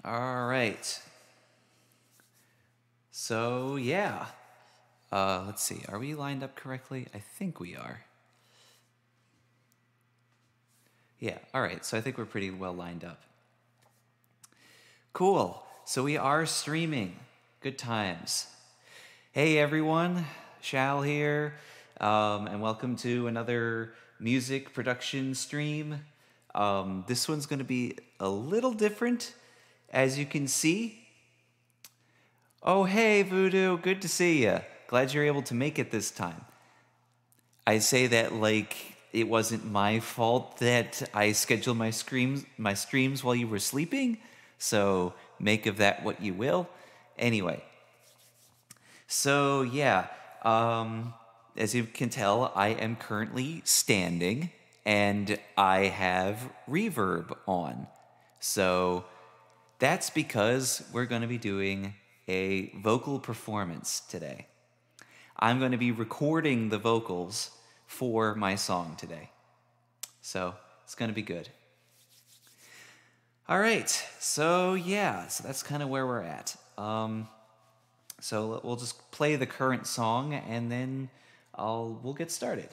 All right. So, yeah. Let's see. Are we lined up correctly? I think we are. Yeah, all right. So I think we're pretty well lined up. Cool. So we are streaming. Good times. Hey, everyone. Shal here. And welcome to another music production stream. This one's going to be a little different, as you can see. Oh, hey, Voodoo. Good to see you. Glad you're able to make it this time. I say that like it wasn't my fault that I scheduled my streams while you were sleeping, so make of that what you will. Anyway, so yeah, as you can tell, I am currently standing, and I have reverb on. So that's because we're going to be doing a vocal performance today. I'm going to be recording the vocals for my song today. So it's going to be good. All right. So yeah, so that's kind of where we're at. So we'll just play the current song and then we'll get started.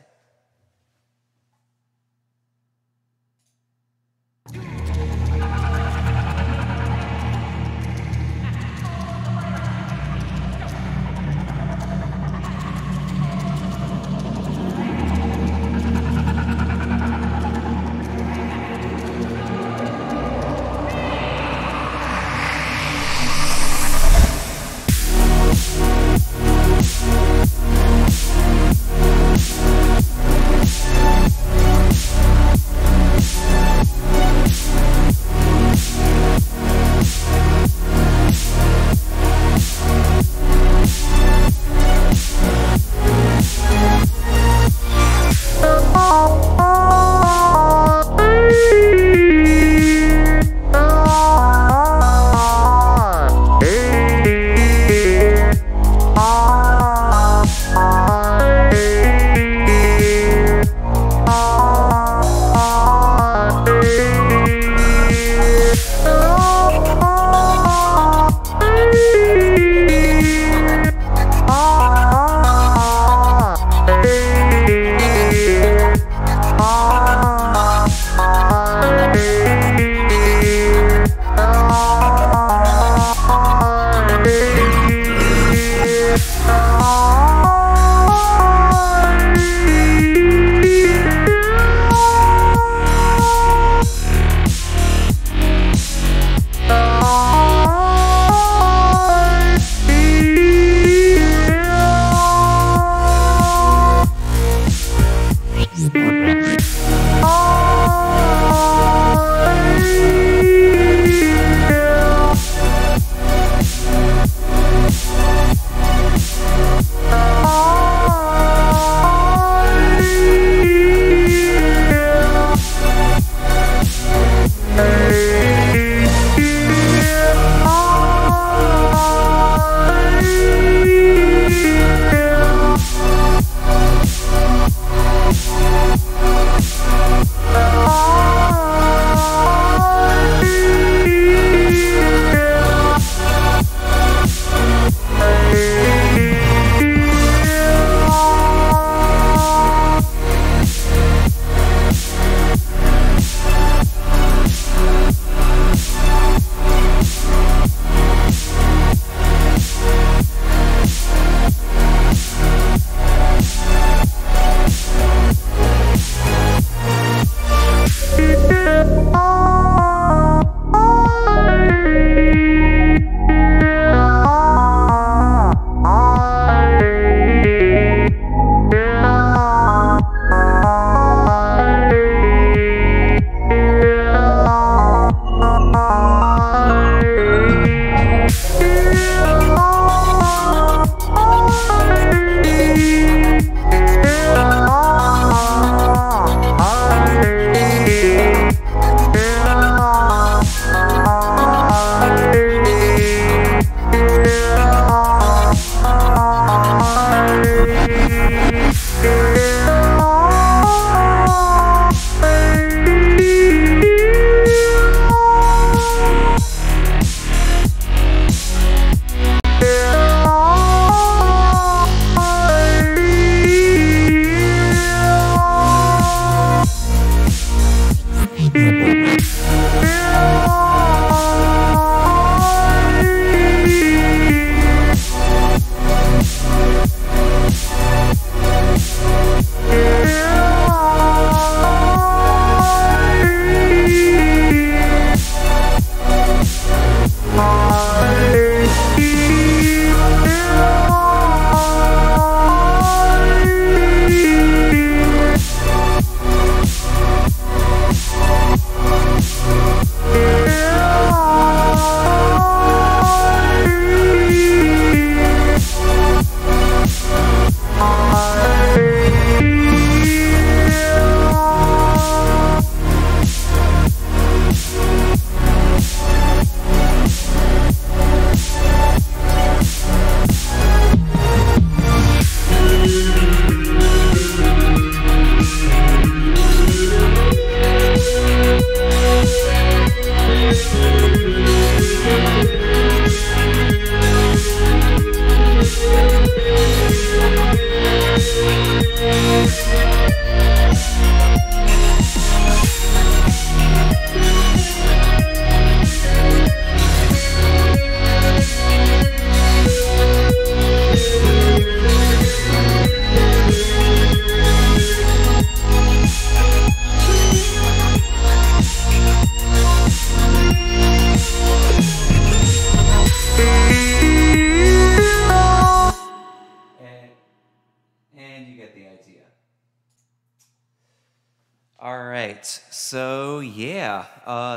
All right. So, yeah,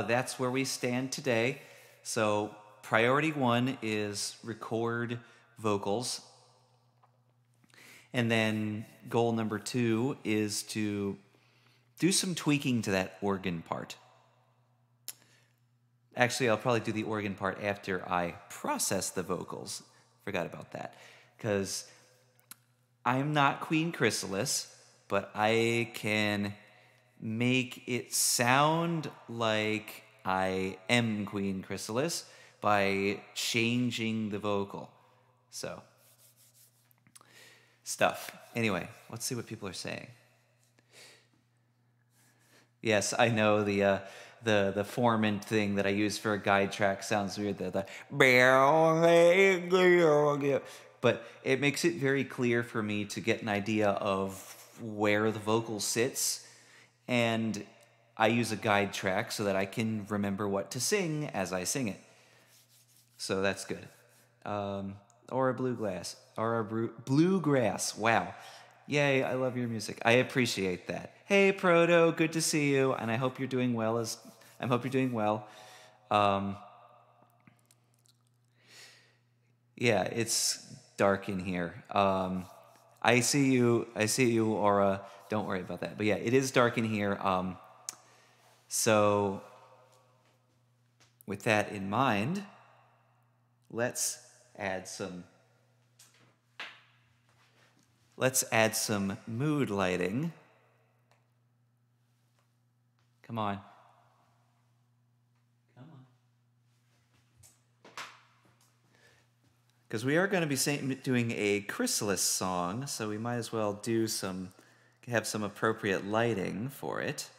that's where we stand today. So, priority one is record vocals. And then goal number two is to do some tweaking to that organ part. Actually, I'll probably do the organ part after I process the vocals. Forgot about that. Because I'm not Queen Chrysalis, but I can make it sound like I am Queen Chrysalis by changing the vocal. So, stuff. Anyway, let's see what people are saying. Yes, I know the Foreman thing that I use for a guide track sounds weird. But it makes it very clear for me to get an idea of where the vocal sits, and I use a guide track so that I can remember what to sing as I sing it. So that's good. Or a bluegrass. Wow. Yay, I love your music. I appreciate that. Hey, Proto, good to see you, and I hope you're doing well. I hope you're doing well. Yeah, it's dark in here. I see you, Aura. Don't worry about that. But yeah, it is dark in here. So, with that in mind, let's add some mood lighting. Come on. Because we are going to be doing a Chrysalis song, so we might as well have some appropriate lighting for it.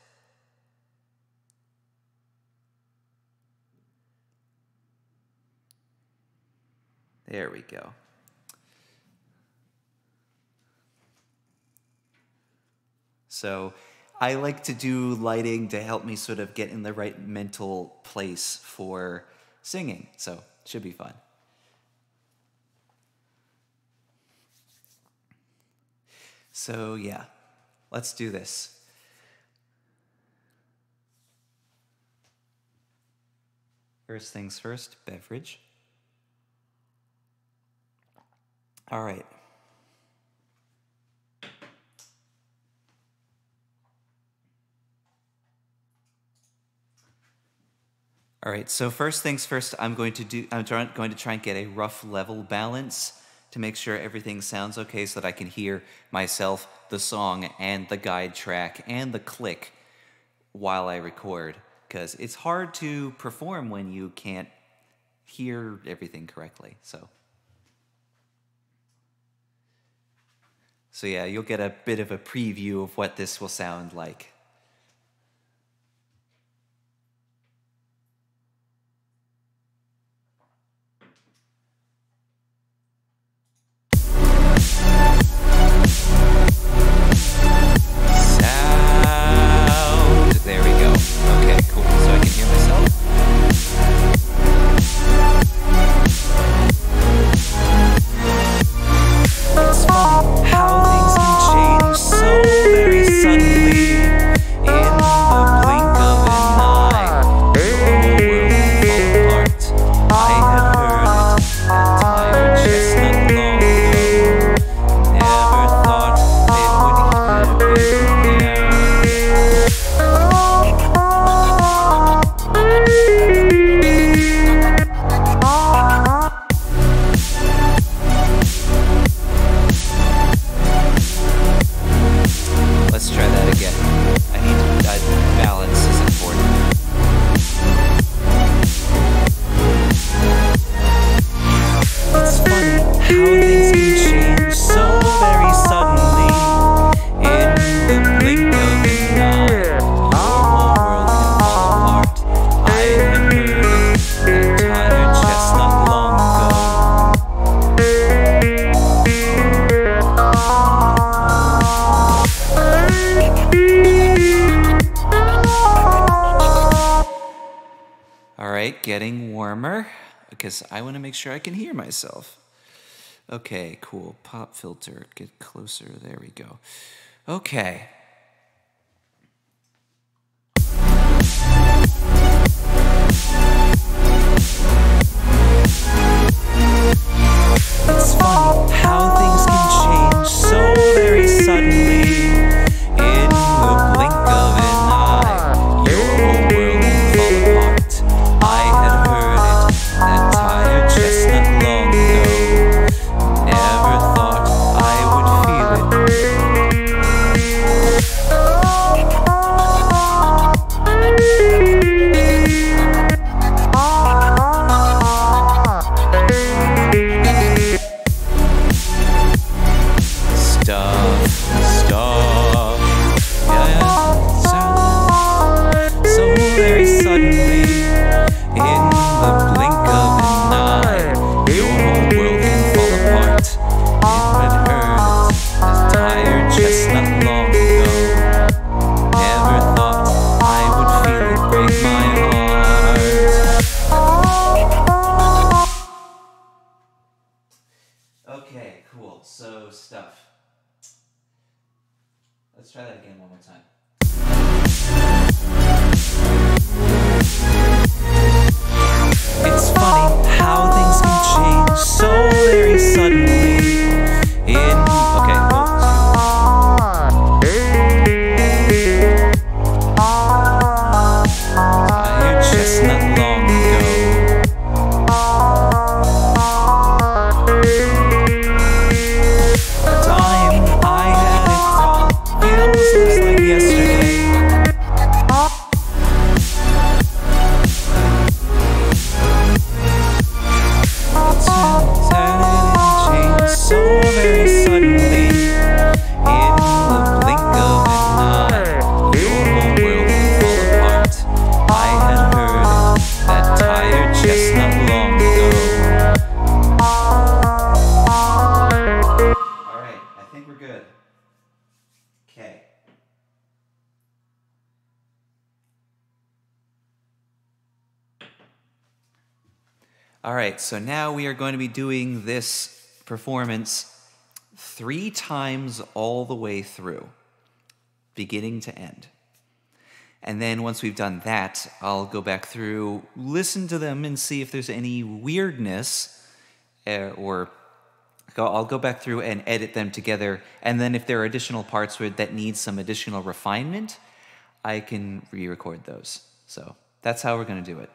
There we go. So I like to do lighting to help me sort of get in the right mental place for singing, so it should be fun. So yeah, let's do this. First things first, beverage. All right. All right, so first things first, I'm going to try and get a rough level balance to make sure everything sounds okay so that I can hear myself, the song, and the guide track, and the click while I record. Because it's hard to perform when you can't hear everything correctly, so yeah, you'll get a bit of a preview of what this will sound like. There we go. Okay, cool. So I can hear myself. It's funny how things can change so very suddenly in the blink of an eye. Your world can fall apart. I had heard it, that tired chestnut long ago. Never thought it would happen now. Let's try that again. Balance is important. It's funny how things can change so very suddenly in the blink of an eye. Your whole world can fall apart. I had heard that tired chestnut long All right, getting warmer because I want to make sure I can hear myself. Okay, cool. Pop filter. Get closer. There we go. Okay. It's funny how things can change so very suddenly. In the blink of an eye, your whole world can fall apart. I had heard it, that tired chestnut long ago. Never thought I would feel it. Stop, yeah, so very suddenly, in the blink of an eye, your whole world can fall apart. It had heard it, that tired chestnut long ago. Never thought I would feel it break my heart. Okay, cool. So, stuff. Let's try that again one more time. It's funny how things can change so very suddenly. Okay, tired chestnut long ago. The time I had it from feels like yesterday. Turn and change so very suddenly. In the blink of an eye, your whole world can fall apart. I had heard it, that tired chestnut long ago. Alright, I think we're good. Okay. Alright, so now we are going to be doing this performance 3 times all the way through, beginning to end. And then once we've done that, I'll go back through, listen to them, and see if there's any weirdness, or I'll go back through and edit them together, and then if there are additional parts that need some additional refinement, I can re-record those. So that's how we're going to do it.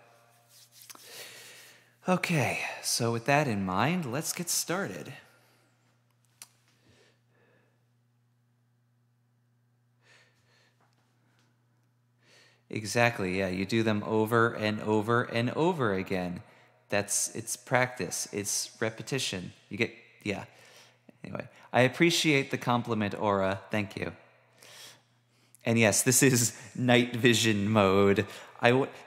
Okay, so with that in mind, let's get started. Exactly, yeah, you do them over and over and over again. It's practice, it's repetition. Yeah. Anyway, I appreciate the compliment, Aura. Thank you. And yes, this is night vision mode.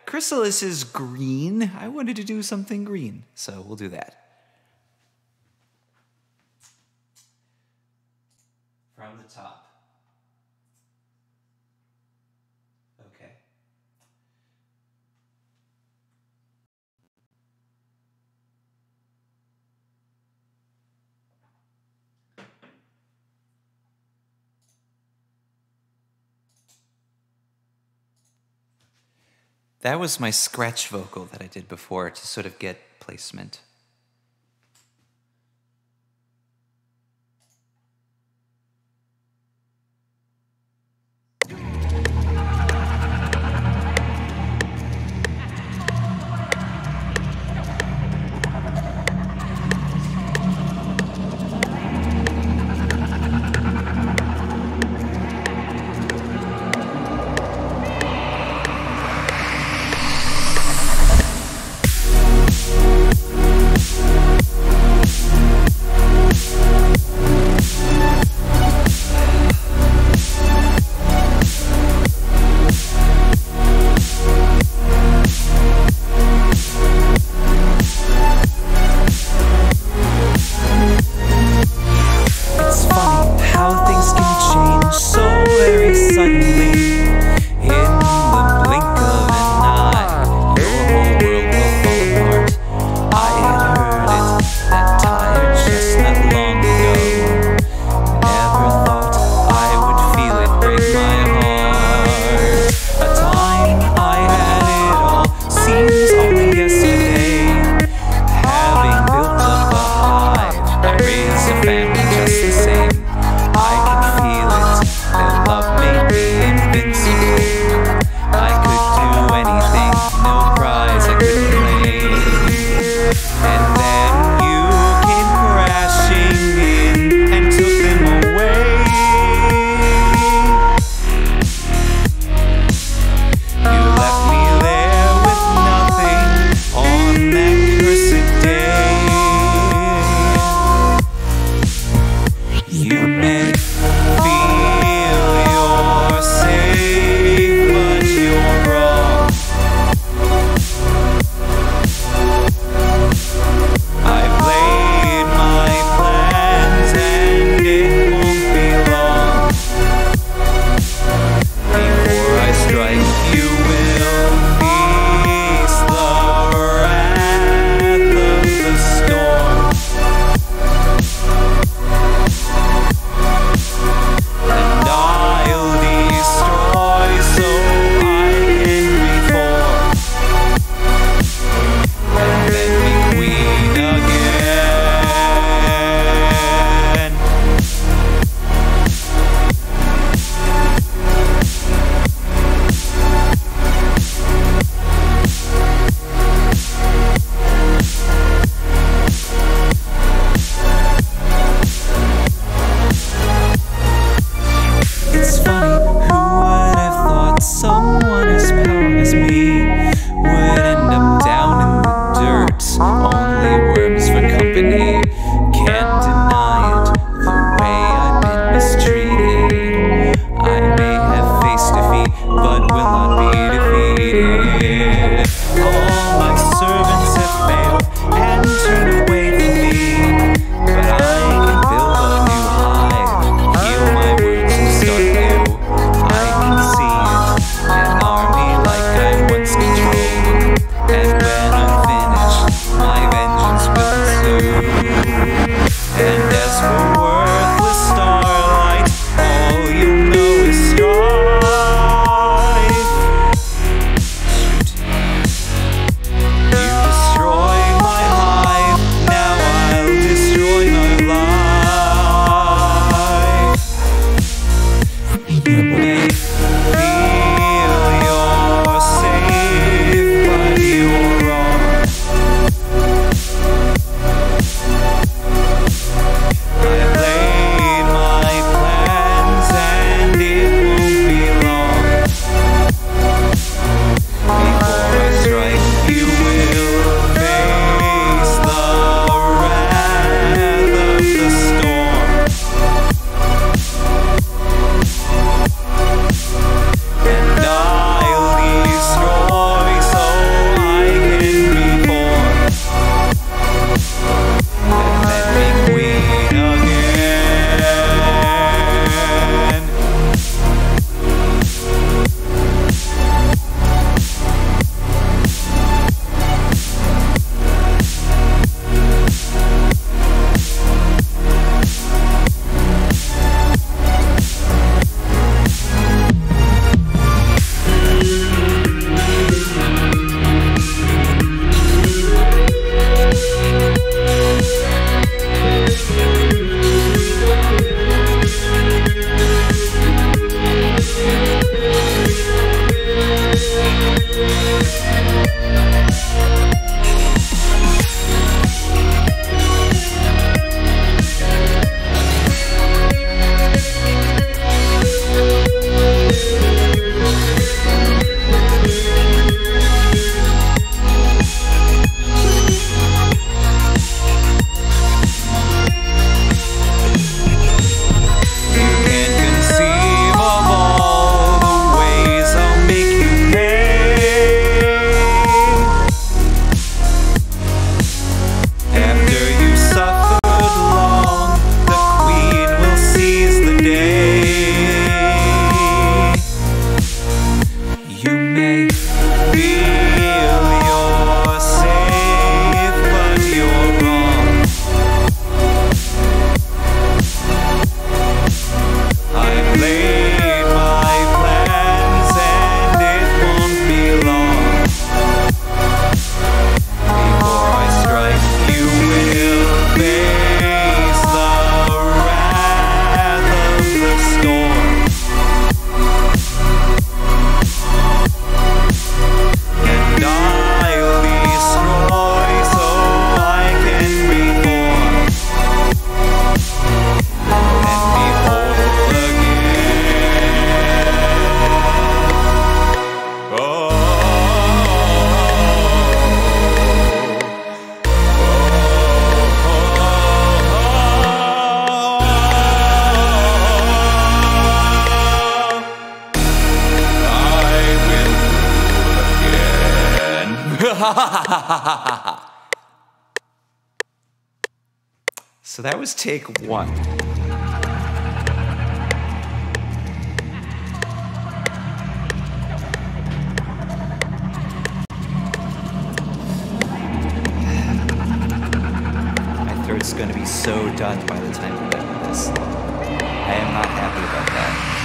Chrysalis is green. I wanted to do something green, so we'll do that. From the top. Okay. That was my scratch vocal that I did before to sort of get placement. You may feel you're safe, but you're wrong. I've laid my plans and it won't be long before I strike. You will face the wrath of the storm. So that was take one. My throat's going to be so done by the time we're done with this. I am not happy about that.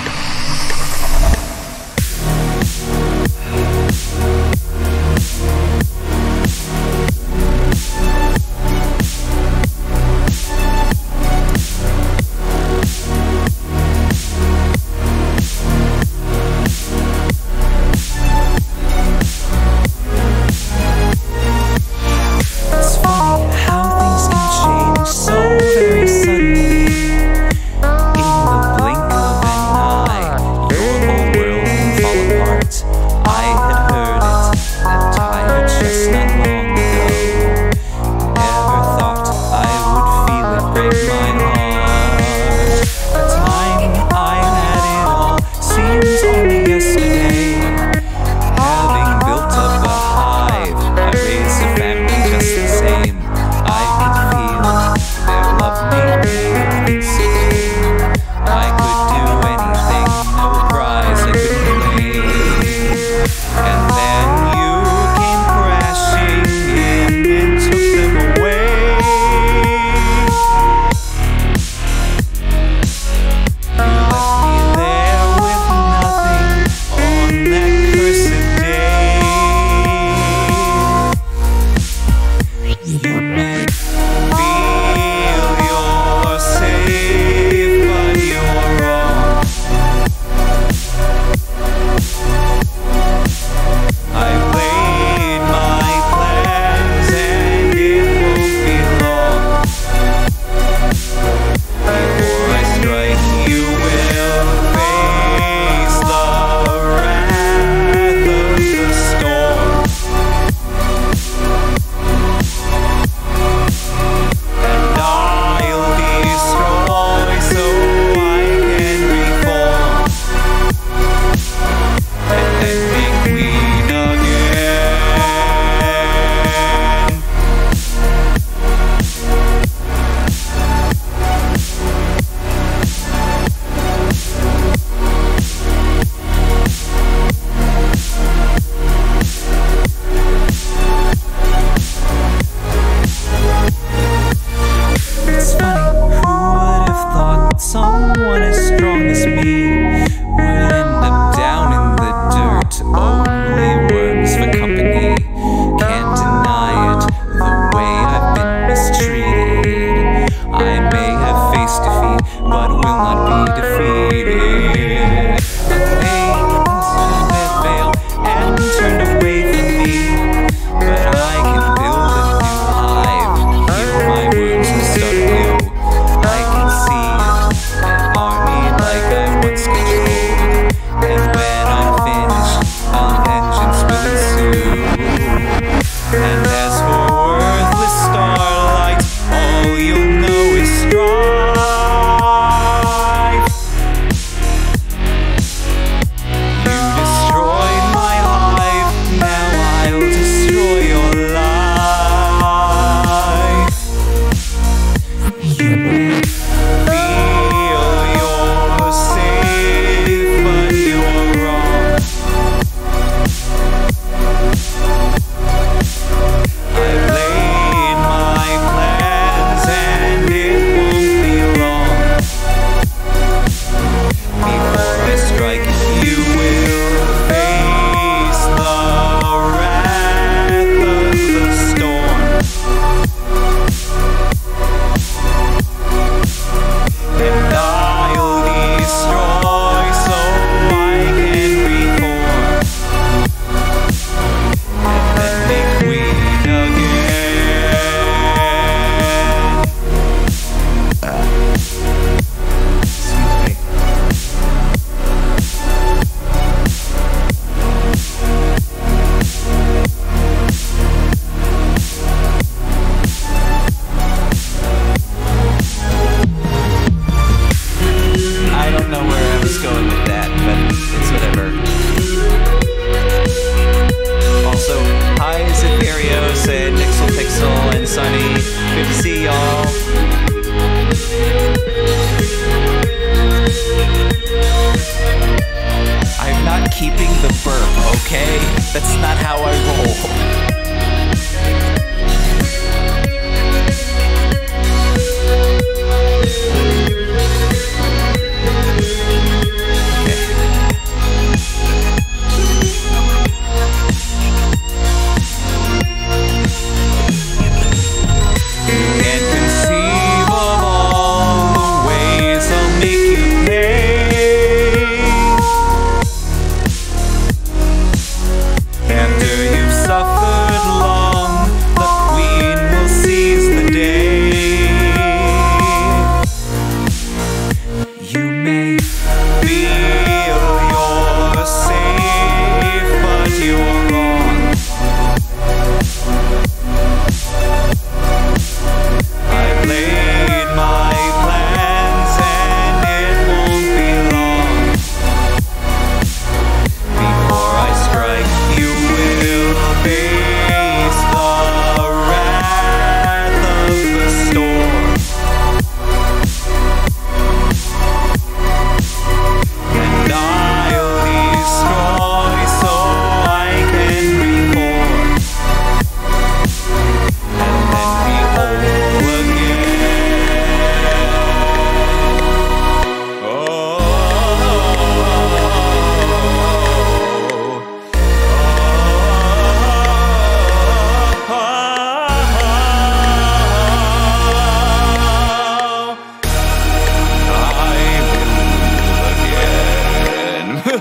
All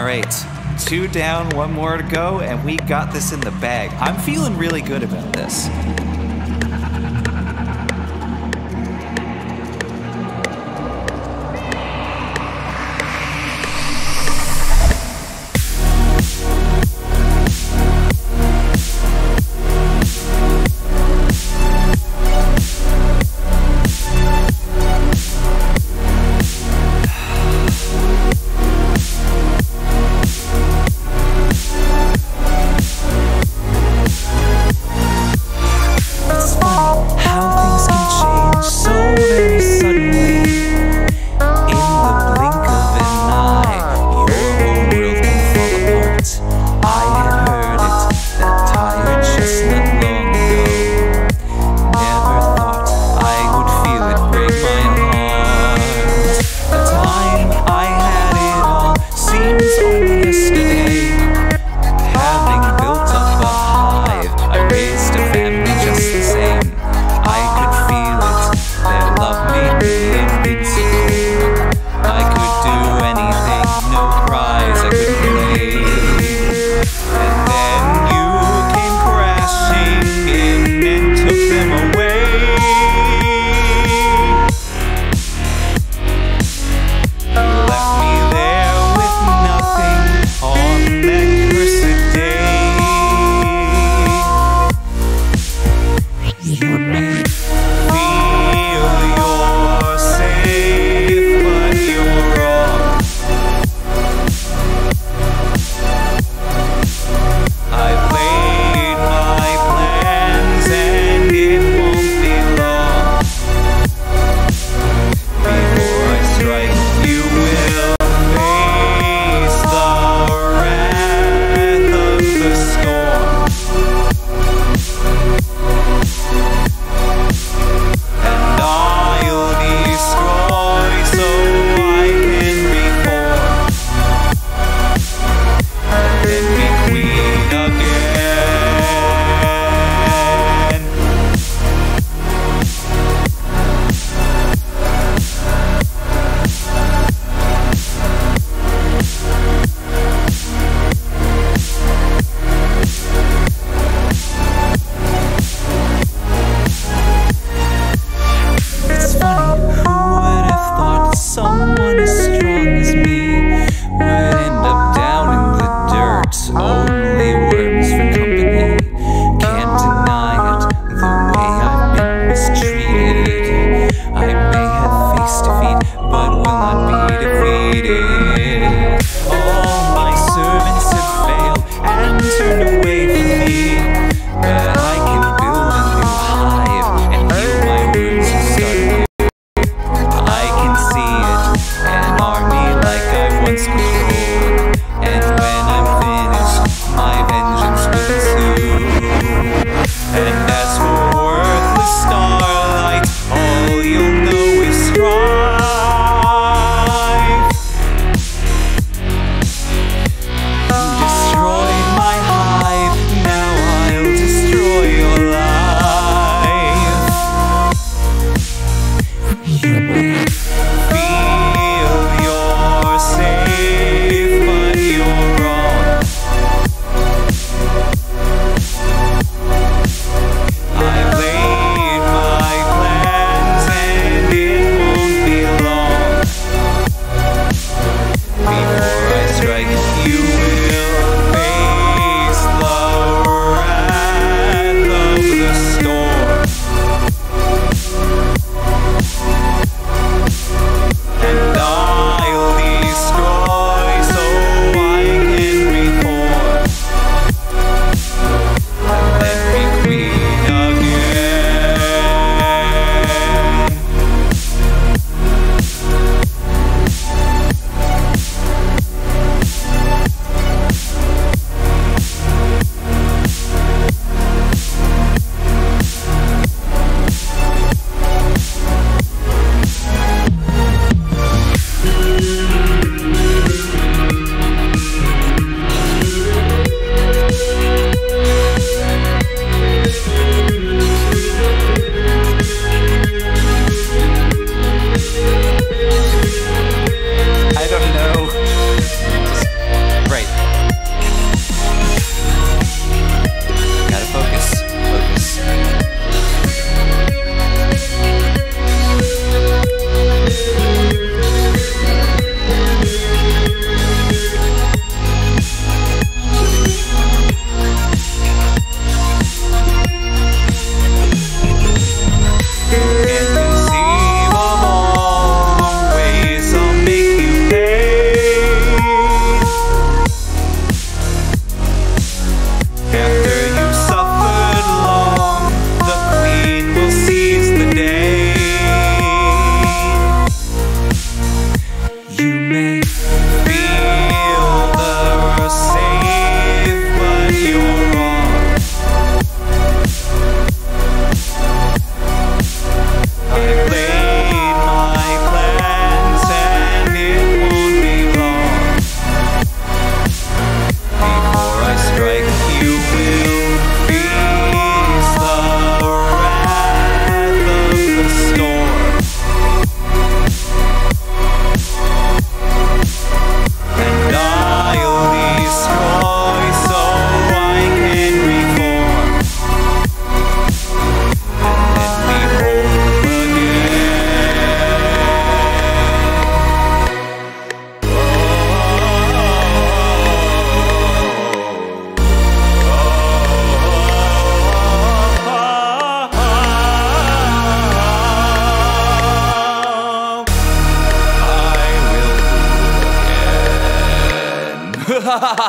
right, 2 down, 1 more to go, and we got this in the bag. I'm feeling really good about this.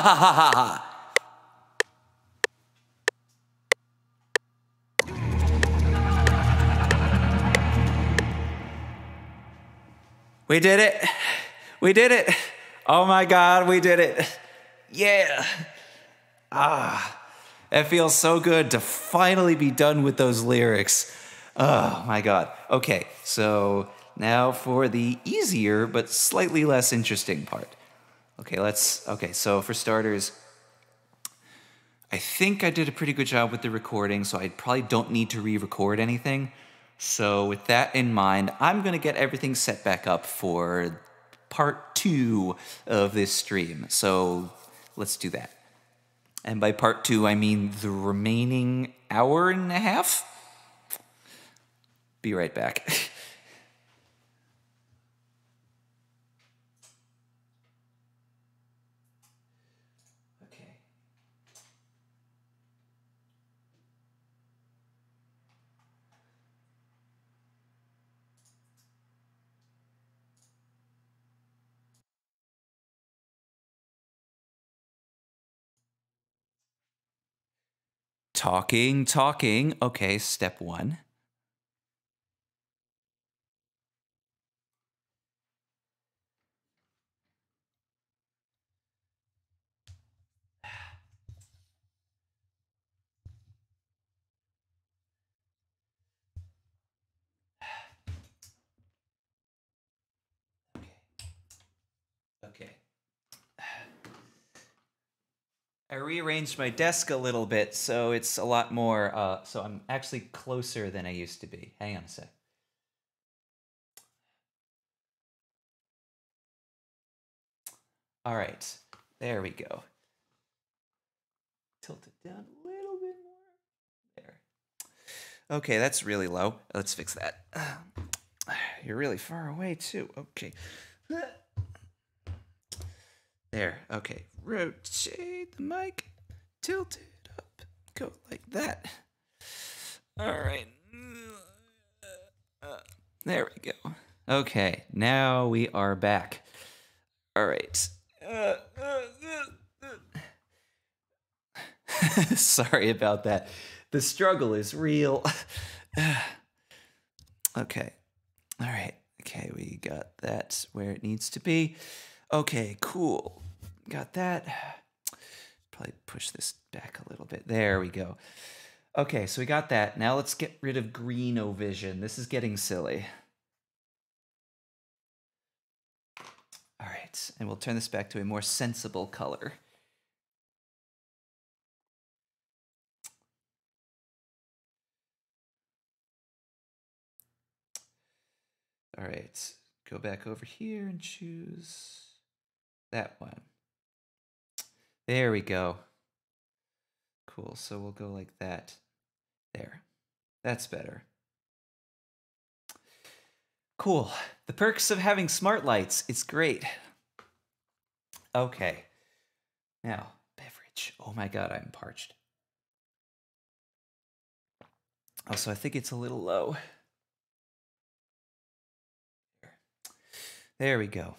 ha ha ha ha. We did it. We did it. Oh my God, we did it. Yeah. It feels so good to finally be done with those lyrics. Oh my God. Okay, so now for the easier but slightly less interesting part. Okay, so for starters, I think I did a pretty good job with the recording, so I probably don't need to re-record anything. So with that in mind, I'm going to get everything set back up for part 2 of this stream. So let's do that. And by part 2, I mean the remaining hour and a half. Be right back. Okay. Talking. Okay, step 1. Okay. I rearranged my desk a little bit, so it's a lot more, so I'm actually closer than I used to be. Hang on a sec. All right, there we go. Tilt it down a little bit more. There. Okay, that's really low. Let's fix that. You're really far away, too. Okay. There, okay. Rotate the mic. Tilt it up. Go like that. All right. There we go. Okay, now we are back. All right. Sorry about that. The struggle is real. Okay. All right. Okay, we got that where it needs to be. Okay, cool. Got that. Probably push this back a little bit. There we go. Okay, so we got that. Now let's get rid of greeno-vision. This is getting silly. All right, and we'll turn this back to a more sensible color. All right, go back over here and choose that one. There we go. Cool, so we'll go like that. There. That's better. Cool. The perks of having smart lights. It's great. Okay. Now, beverage. Oh my God, I'm parched. Also, I think it's a little low. There we go.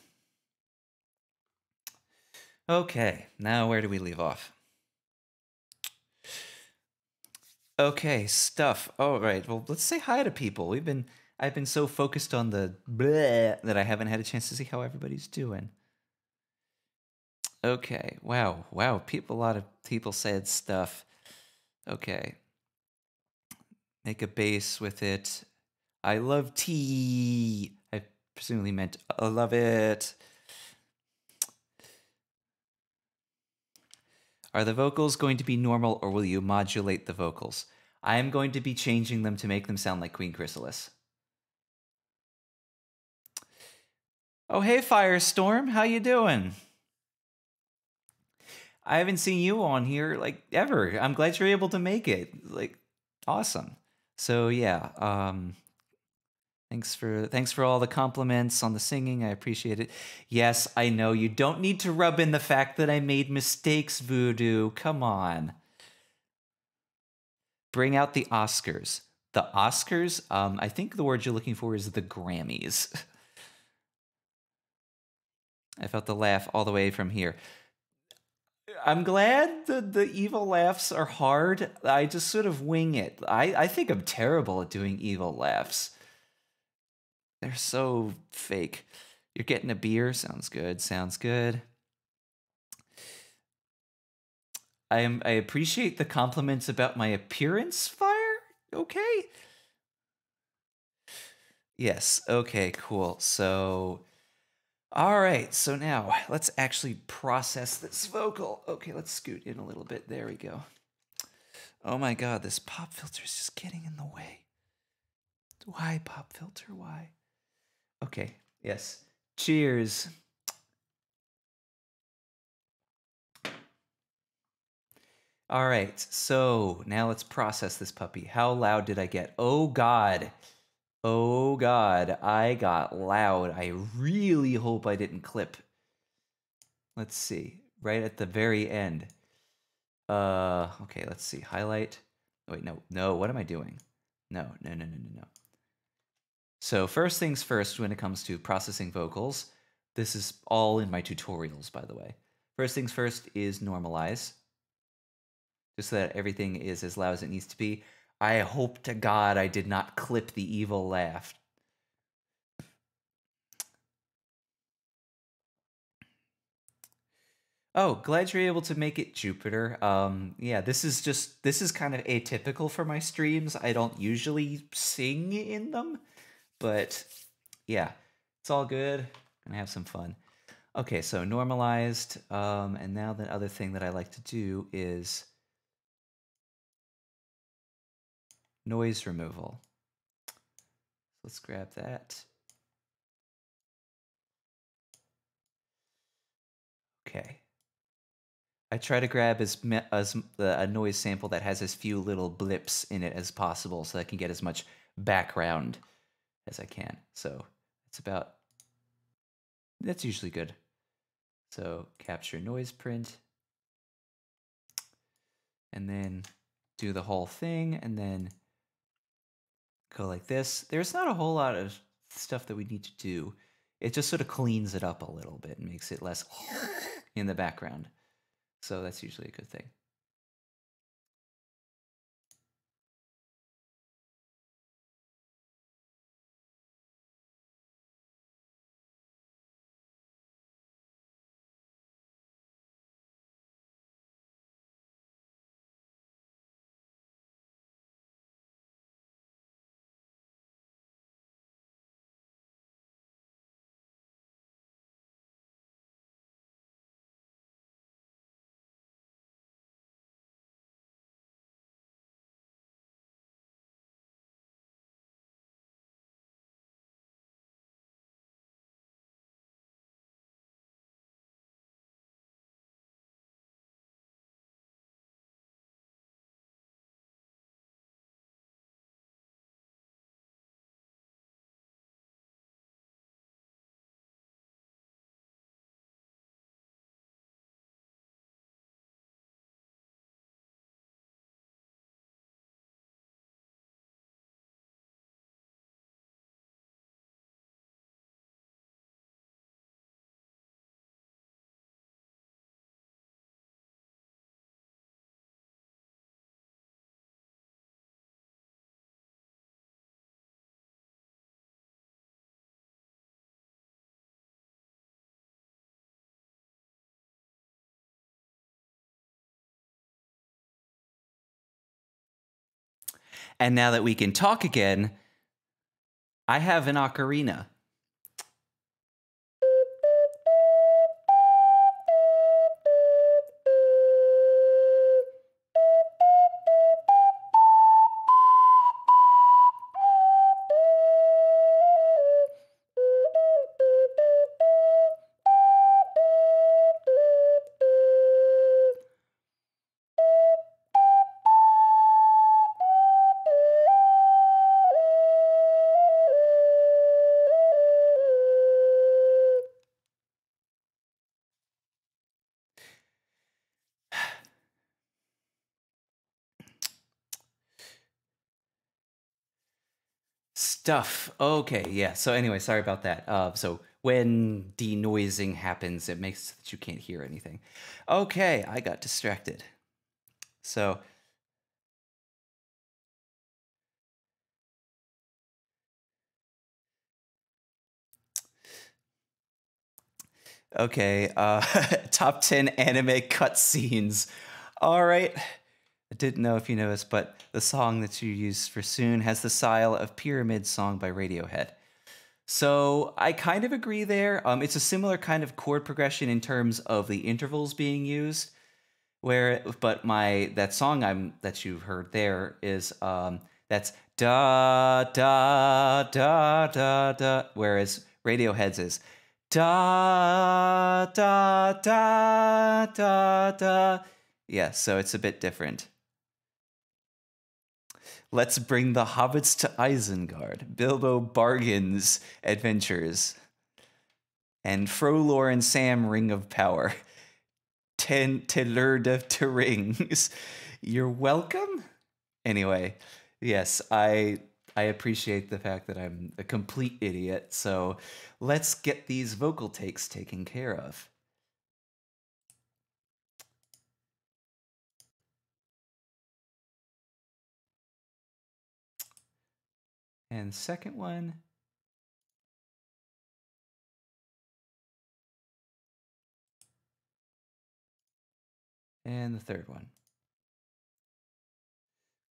Okay, now where do we leave off? Okay, stuff. All right. Well, let's say hi to people. I've been so focused on the bleh that I haven't had a chance to see how everybody's doing. Okay. Wow. A lot of people said stuff. Okay. Make a base with it. I love tea. I presumably meant I love it. Are the vocals going to be normal or will you modulate the vocals? I am going to be changing them to make them sound like Queen Chrysalis. Oh, hey, Firestorm. How you doing? I haven't seen you on here, like, ever. I'm glad you're able to make it. Like, awesome. So, yeah, thanks for all the compliments on the singing. I appreciate it. Yes, I know. You don't need to rub in the fact that I made mistakes, Voodoo. Come on. Bring out the Oscars. The Oscars, I think the word you're looking for is the Grammys. I felt the laugh all the way from here. I'm glad the evil laughs are hard. I just sort of wing it. I think I'm terrible at doing evil laughs. They're so fake. You're getting a beer? Sounds good. Sounds good. I appreciate the compliments about my appearance, Fire. Okay. Yes. Okay, cool. So, all right. So now let's actually process this vocal. Okay, let's scoot in a little bit. There we go. Oh my god, this pop filter is just getting in the way. Why, pop filter? Why? Okay, yes. Cheers. All right, so now let's process this puppy. How loud did I get? Oh god. Oh god, I got loud. I really hope I didn't clip. Let's see. Right at the very end. Okay, let's see. Highlight. Oh, wait, no, what am I doing? No. So first things first when it comes to processing vocals, this is all in my tutorials, by the way. First things first is normalize, just so that everything is as loud as it needs to be. I hope to God I did not clip the evil laugh. Oh, glad you're able to make it, Jupiter. Yeah, this is kind of atypical for my streams. I don't usually sing in them, but yeah, it's all good. Gonna have some fun. Okay, so normalized, and now the other thing that I like to do is noise removal. Let's grab that. Okay. I try to grab a noise sample that has as few little blips in it as possible so I can get as much background as I can. So it's about, that's usually good. So capture noise print, and then do the whole thing, and then go like this. There's not a whole lot of stuff that we need to do. It just sort of cleans it up a little bit and makes it less in the background. So that's usually a good thing. And now that we can talk again, I have an ocarina. Stuff. Okay, yeah. So anyway, sorry about that. So when denoising happens, it makes so that you can't hear anything. Okay, I got distracted. So, okay, top 10 anime cutscenes. All right. I didn't know if you noticed, but the song that you used for Soon has the style of Pyramid Song by Radiohead. So I kind of agree there. It's a similar kind of chord progression in terms of the intervals being used. But that song that you heard there is that's da da da da da, whereas Radiohead's is da da da da da. Yeah, so it's a bit different. Let's bring the hobbits to Isengard. Bilbo Bargains adventures. And Frolor and Sam Ring of Power. Lord of the Rings. You're welcome? Anyway, yes, I appreciate the fact that I'm a complete idiot, so let's get these vocal takes taken care of. And second one. And the third one.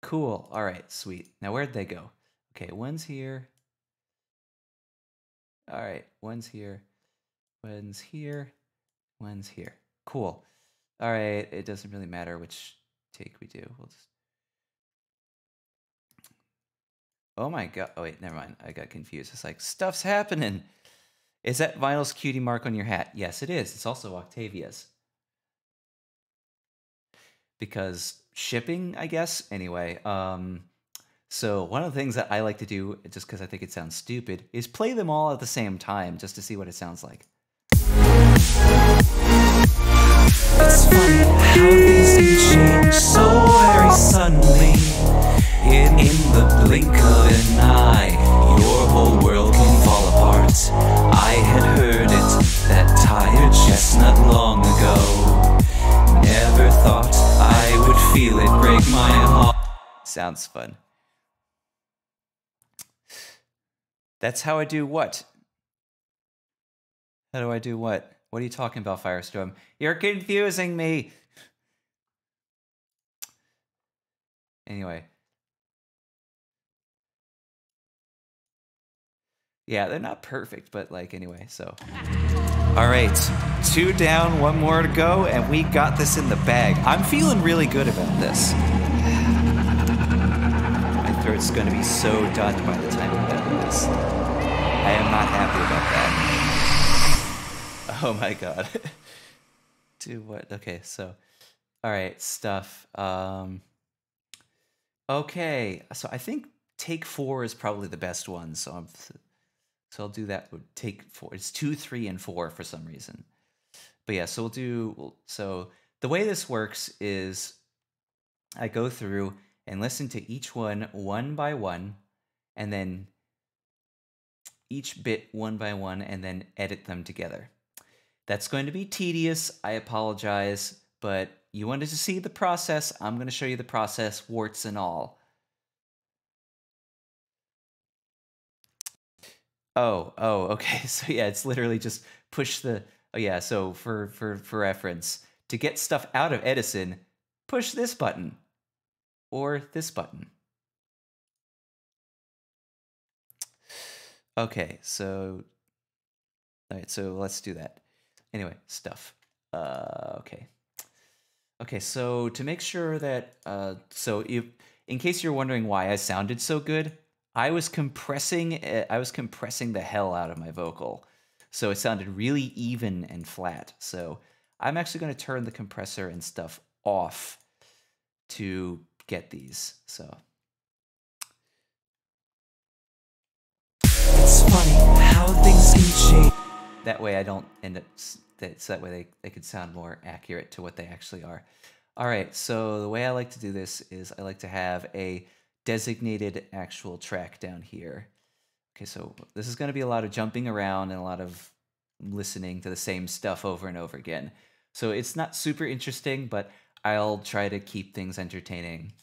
Cool. All right, sweet. Now, where'd they go? Okay, one's here. All right, one's here. One's here. One's here. Cool. All right, it doesn't really matter which take we do. We'll just... Oh my god. Oh, wait, never mind. I got confused. It's like, stuff's happening. Is that Vinyl's cutie mark on your hat? Yes, it is. It's also Octavia's. Because shipping, I guess. Anyway, so one of the things that I like to do, just because I think it sounds stupid, is play them all at the same time, just to see what it sounds like. It's funny how things can change so very suddenly. In the blink of an eye, your whole world can fall apart. I had heard it, that tired chestnut long ago. Never thought I would feel it break my heart. Sounds fun. That's how I do what? How do I do what? What are you talking about, Firestorm? You're confusing me! Anyway. Yeah, they're not perfect, but like, anyway, so. Alright, 2 down, 1 more to go, and we got this in the bag. I'm feeling really good about this. My throat's gonna be so done by the time I'm done with this. I am not happy about that. Oh my god. Do what? Okay, so. Alright, stuff. Okay, so I think take 4 is probably the best one, so I'll do that with take 4. It's 2, 3, and 4 for some reason. But yeah, so so the way this works is I go through and listen to each one by one, and then each bit one by one, and then edit them together. That's going to be tedious. I apologize, but you wanted to see the process. I'm going to show you the process, warts and all. Oh, okay. So yeah, it's literally just push the... Oh yeah, so for reference, to get stuff out of Edison, push this button. Or this button. Okay, so... Alright, so let's do that. Anyway, stuff. Okay. Okay, so to make sure that... in case you're wondering why I sounded so good... I was compressing the hell out of my vocal. So it sounded really even and flat. So I'm actually going to turn the compressor and stuff off to get these. So it's funny how things can change. That way I don't end up so that way they could sound more accurate to what they actually are. All right, so the way I like to do this is I like to have a designated actual track down here. Okay, so this is going to be a lot of jumping around and a lot of listening to the same stuff over and over again. So it's not super interesting, but I'll try to keep things entertaining.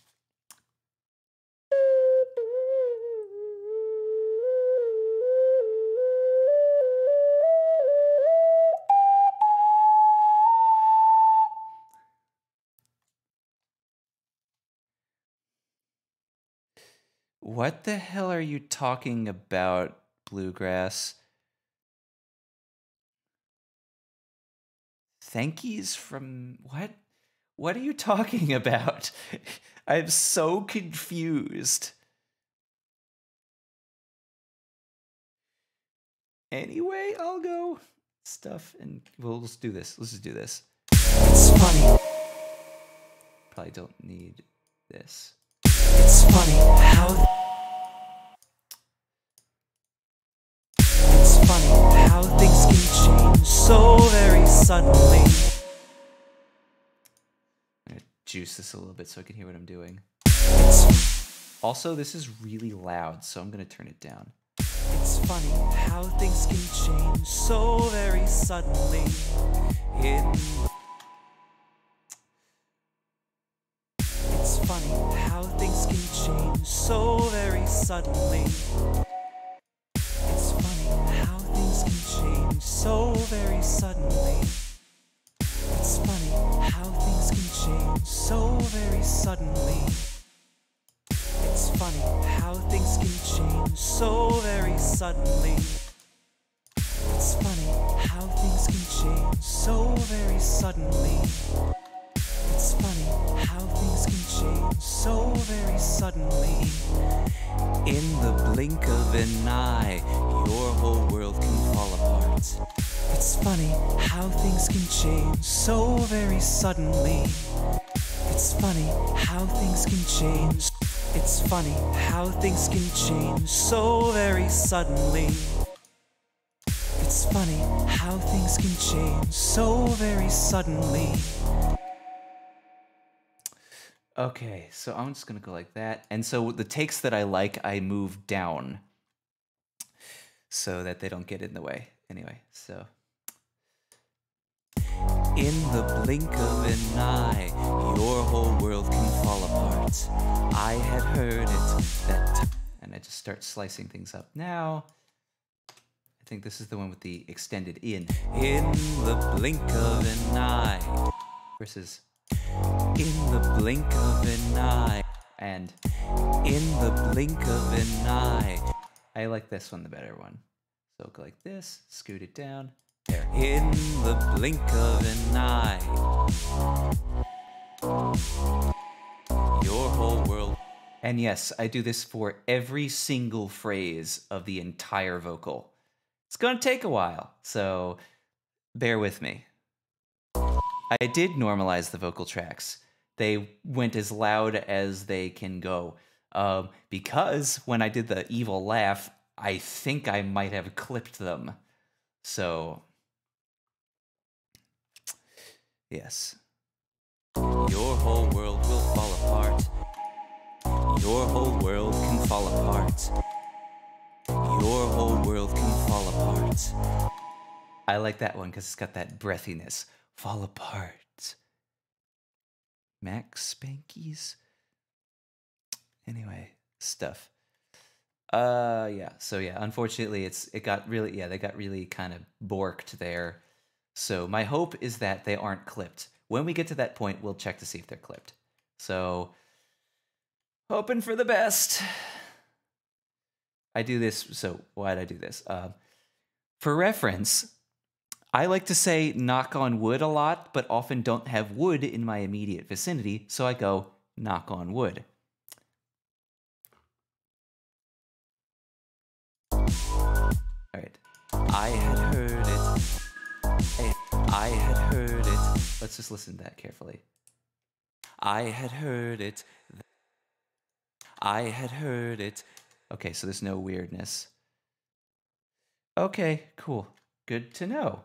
What the hell are you talking about, Bluegrass? Thankies from what? What are you talking about? I'm so confused. Anyway, I'll go stuff and let's do this. Let's just do this. It's funny. Probably don't need this. It's funny how... It's funny how things can change so very suddenly. I'm gonna juice this a little bit so I can hear what I'm doing. Also, this is really loud, so I'm gonna turn it down. It's funny how things can change so very suddenly. It's funny how things can change so very suddenly. It's funny how things can change so very suddenly. It's funny how things can change so very suddenly. It's funny how things can change so very suddenly. It's funny how things can change so very suddenly. It's funny how things can change so very suddenly. In the blink of an eye, your whole world can fall apart. It's funny how things can change so very suddenly. It's funny how things can change. It's funny how things can change so very suddenly. It's funny how things can change so very suddenly. Okay, so I'm just gonna go like that. And so the takes that I like, I move down so that they don't get in the way. Anyway, so. In the blink of an eye, your whole world can fall apart. I had heard it, that... And I just start slicing things up. Now, I think this is the one with the extended in. In the blink of an eye. Versus... In the blink of an eye. And in the blink of an eye. I like this one, the better one. So go like this, scoot it down. There. In the blink of an eye. Your whole world. And yes, I do this for every single phrase of the entire vocal. It's gonna take a while, so bear with me. I did normalize the vocal tracks. They went as loud as they can go. Because when I did the evil laugh, I think I might have clipped them. So, yes. Your whole world will fall apart. Your whole world can fall apart. Your whole world can fall apart. I like that one because it's got that breathiness. Fall apart. Max Spankies? Anyway, stuff. Yeah, so yeah, unfortunately they got really kind of borked there. So my hope is that they aren't clipped. When we get to that point, we'll check to see if they're clipped. So, hoping for the best. I do this, so why'd I do this? For reference, I like to say knock on wood a lot, but often don't have wood in my immediate vicinity, so I go knock on wood. Alright. I had heard it. I had heard it. Let's just listen to that carefully. I had heard it. I had heard it. Okay, so there's no weirdness. Okay, cool. Good to know.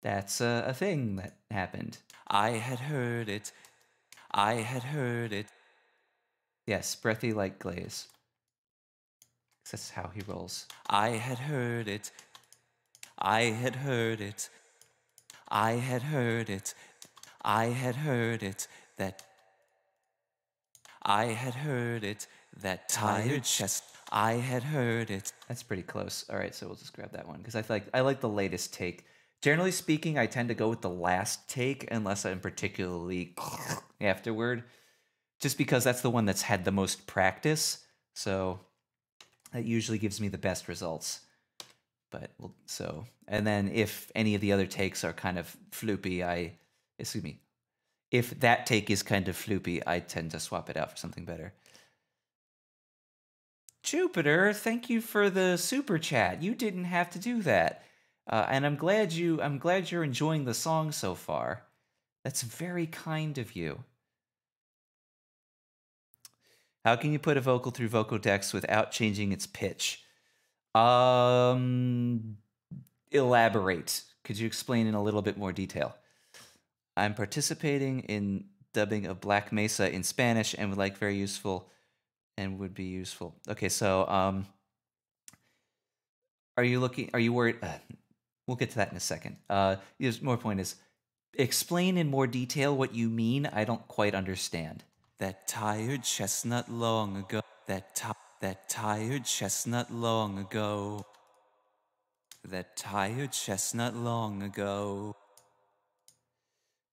That's a thing that happened. I had heard it. I had heard it. Yes, breathy like glaze. That's how he rolls. I had heard it. I had heard it. I had heard it. I had heard it. That I had heard it. That tired chest. I had heard it. That's pretty close. All right, so we'll just grab that one because I like the latest take. Generally speaking, I tend to go with the last take unless I'm particularly afterward, just because that's the one that's had the most practice. So that usually gives me the best results. But so, and then if any of the other takes are kind of floopy, excuse me, if that take is kind of floopy, I tend to swap it out for something better. Jupiter, thank you for the super chat. You didn't have to do that, and I'm glad you're enjoying the song so far. That's very kind of you. How can you put a vocal through Vocodex without changing its pitch? Elaborate. Could you explain in a little bit more detail? I'm participating in dubbing of Black Mesa in Spanish and would be useful. Okay, so are you worried? We'll get to that in a second. More point is, explain in more detail what you mean. I don't quite understand. That tired chestnut long ago. That tired chestnut long ago. That tired chestnut long ago.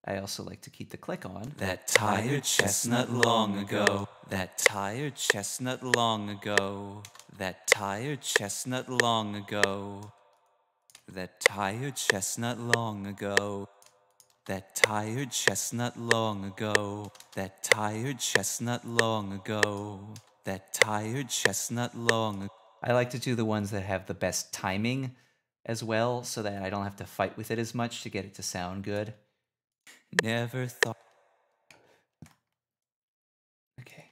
I also like to keep the click on. That tired chestnut long ago. That tired chestnut long ago. That tired chestnut long ago. That tired chestnut long ago. That tired chestnut long ago. That tired chestnut long ago. That tired chestnut long ago. I like to do the ones that have the best timing as well, so that I don't have to fight with it as much to get it to sound good. Never thought. Okay.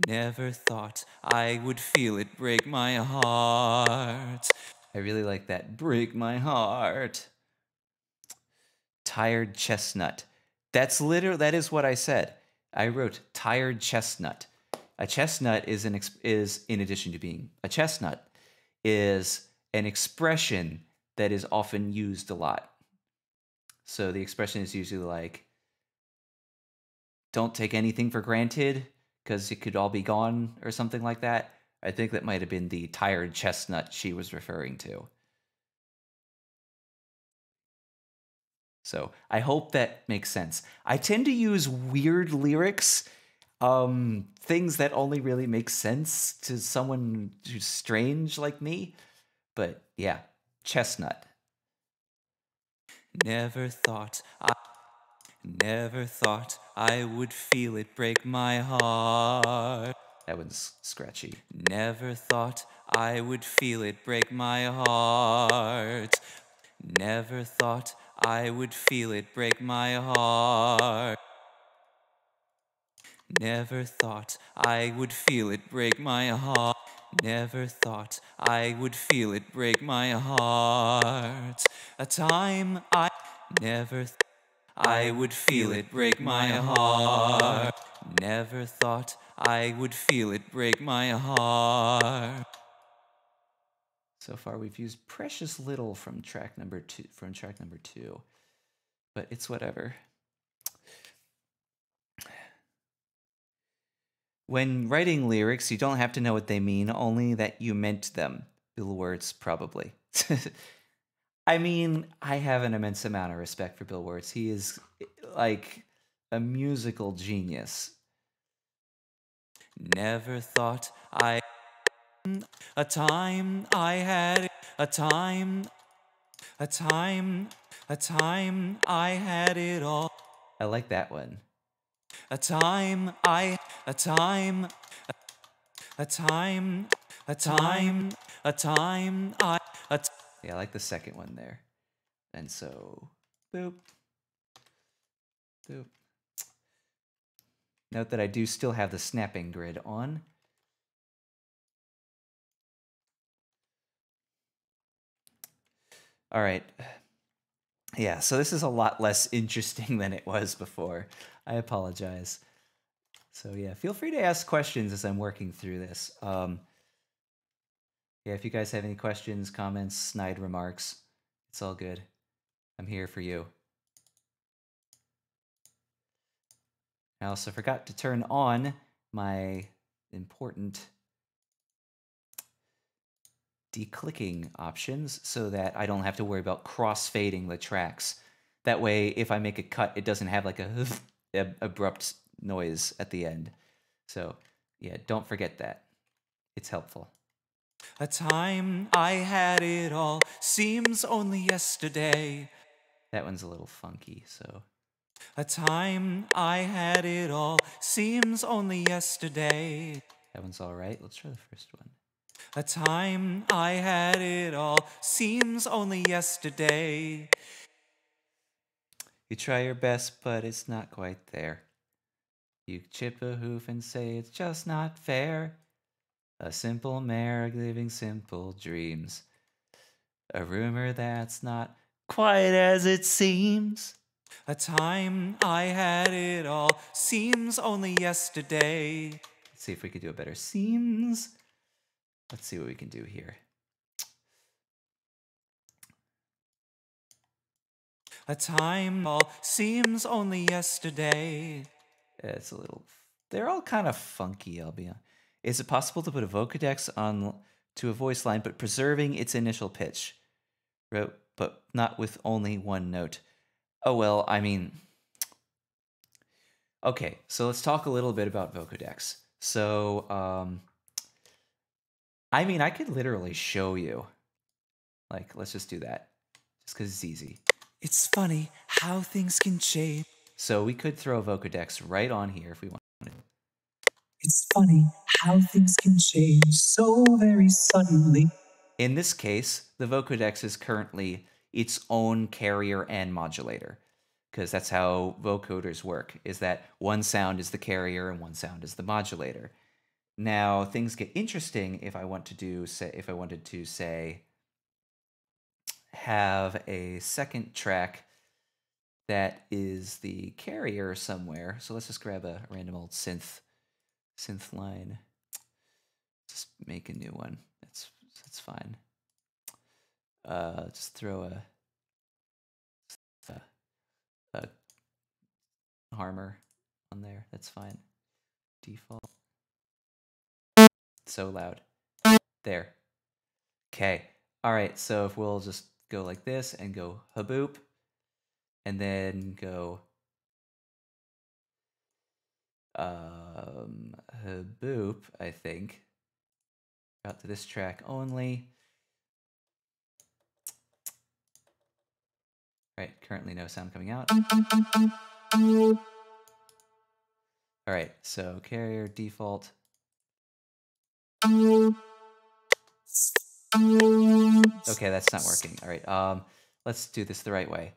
Never thought I would feel it break my heart. I really like that. Break my heart. Tired chestnut. That is what I said. I wrote tired chestnut. A chestnut is in addition to being a chestnut, is an expression that is often used a lot. So the expression is usually like, don't take anything for granted because it could all be gone or something like that. I think that might have been the tired chestnut she was referring to. So I hope that makes sense. I tend to use weird lyrics, things that only really make sense to someone who's strange like me. But yeah, chestnut. Never thought I would feel it break my heart. That one's scratchy. Never thought I would feel it break my heart. Never thought I would feel it break my heart. Never thought I would feel it break my heart. Never thought I would feel it break my heart. A time I never thought I would feel it break my heart. Never thought I would feel it break my heart. So far, we've used precious little from track number two, but it's whatever. When writing lyrics, you don't have to know what they mean, only that you meant them. Bill Wirtz, probably. I mean, I have an immense amount of respect for Bill Wirtz. He is like a musical genius. Never thought a time I had a time I had it all. I like that one. A time I yeah, I like the second one there. And so boop boop. Note that I do still have the snapping grid on. All right. Yeah, so this is a lot less interesting than it was before. I apologize. So yeah, feel free to ask questions as I'm working through this. Yeah, if you guys have any questions, comments, snide remarks, it's all good. I'm here for you. I also forgot to turn on my important declicking options so that I don't have to worry about cross-fading the tracks. That way, if I make a cut, it doesn't have like a abrupt noise at the end. So yeah, don't forget that. It's helpful. A time I had it all seems only yesterday. That one's a little funky, so. A time I had it all seems only yesterday. That one's all right. Let's try the first one. A time I had it all seems only yesterday. You try your best, but it's not quite there. You chip a hoof and say it's just not fair. A simple mare living simple dreams. A rumor that's not quite as it seems. A time I had it all seems only yesterday. Let's see if we could do a better seems. Let's see what we can do here. A time all seems only yesterday. It's a little... They're all kind of funky, I'll be honest. Is it possible to put a vocodex on to a voice line, but preserving its initial pitch? But not with only one note. Oh, well, I mean... Okay, so let's talk a little bit about vocodex. So, I mean, I could literally show you. Like, let's just do that. Just because it's easy. It's funny how things can change. So we could throw a vocodex right on here if we wanted. It's funny how things can change so very suddenly. In this case, the vocodex is currently its own carrier and modulator, because that's how vocoders work, is that one sound is the carrier and one sound is the modulator. Now, things get interesting if I wanted to say have a second track that is the carrier somewhere. So let's just grab a random old synth line. Just make a new one. That's fine. Just throw a harmor on there. That's fine. Default. So loud. There. Okay. All right. So if we'll just go like this and go haboop, and then go haboop, I think. Out to this track only. Right, currently no sound coming out. All right, so carrier default. Okay, that's not working. All right, let's do this the right way.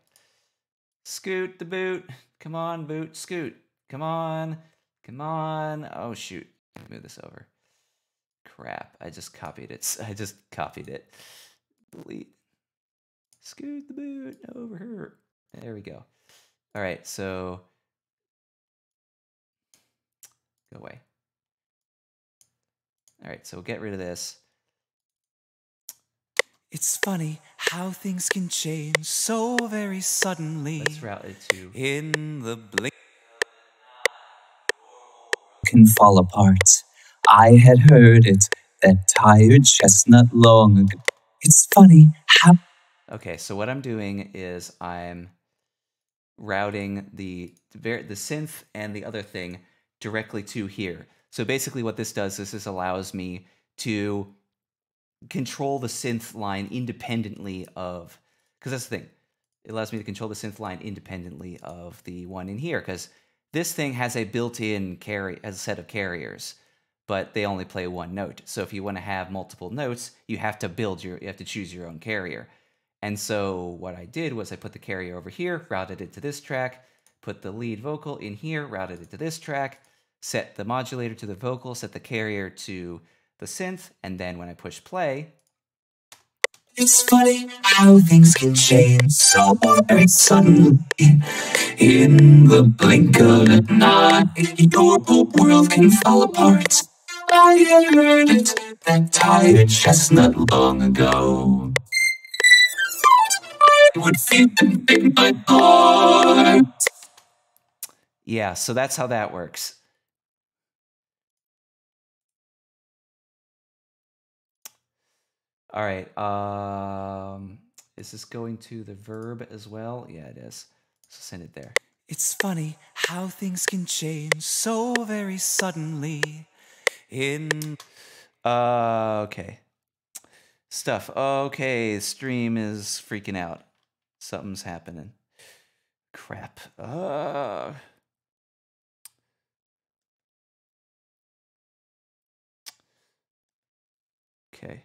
Scoot the boot. Come on, boot. Scoot. Come on. Come on. Oh, shoot. Move this over. Crap, I just copied it. Delete. Scoot the boot over here. There we go. All right, so go away. All right, so we'll get rid of this. It's funny how things can change so very suddenly. Let's route it to in the blink can fall apart. I had heard it, that tired chestnut long ago. It's funny how... Okay, so what I'm doing is I'm routing the synth and the other thing directly to here. So basically what this does is this allows me to control the synth line independently of... Because that's the thing. It allows me to control the synth line independently of the one in here, because this thing has a built-in set of carriers, but they only play one note. So if you want to have multiple notes, you have to choose your own carrier. And so what I did was I put the carrier over here, routed it to this track, put the lead vocal in here, routed it to this track, set the modulator to the vocal, set the carrier to the synth, and then when I push play, It's funny how things can change so very suddenly. In the blink of an eye, your whole world can fall apart. I heard it, that tired chestnut long ago. I would feel it in my heart. Yeah, so that's how that works. All right. Is this going to the verb as well? Yeah, it is. So send it there. It's funny how things can change so very suddenly. Okay. Stuff. Okay, stream is freaking out. Something's happening. Crap. Okay.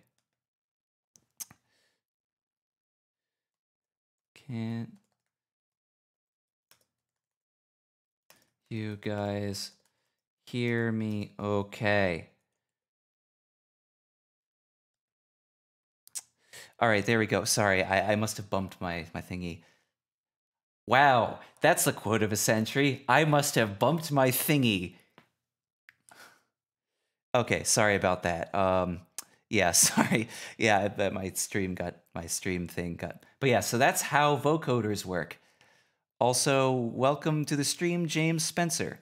Can't you guys hear me okay? All right, there we go. Sorry, I must have bumped my thingy. Wow, that's the quote of a century. I must have bumped my thingy. Okay, sorry about that. Yeah, sorry. Yeah, I bet my stream thing got. But yeah, so that's how vocoders work. Also, welcome to the stream, James Spencer.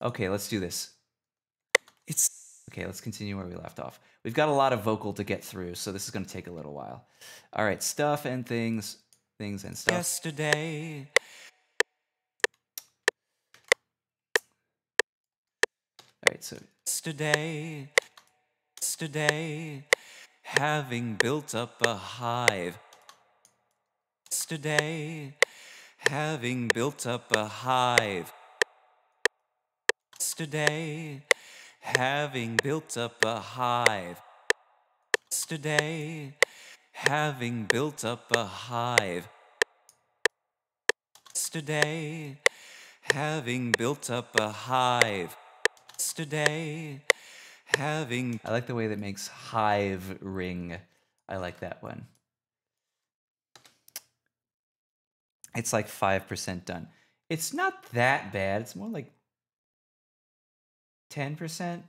Okay, let's do this. Okay, let's continue where we left off. We've got a lot of vocal to get through, so this is going to take a little while. All right, stuff and things and stuff. Yesterday. All right, so yesterday, having built up a hive. Yesterday, having built up a hive. Yesterday, having built up a hive. Yesterday, having built up a hive. Yesterday, having built up a hive. Yesterday, having... I like the way that makes hive ring. I like that one. It's like 5% done. It's not that bad. It's more like 10%.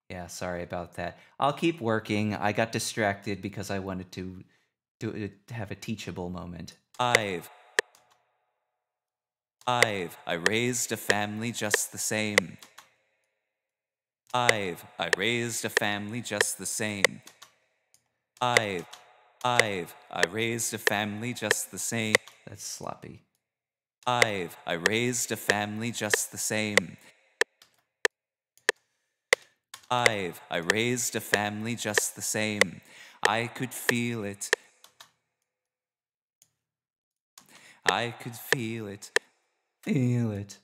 Yeah, sorry about that. I'll keep working. I got distracted because I wanted to have a teachable moment. I raised a family just the same. I raised a family just the same. I raised a family just the same. That's sloppy. I raised a family just the same. I raised a family just the same. I could feel it. I could feel it. Feel it.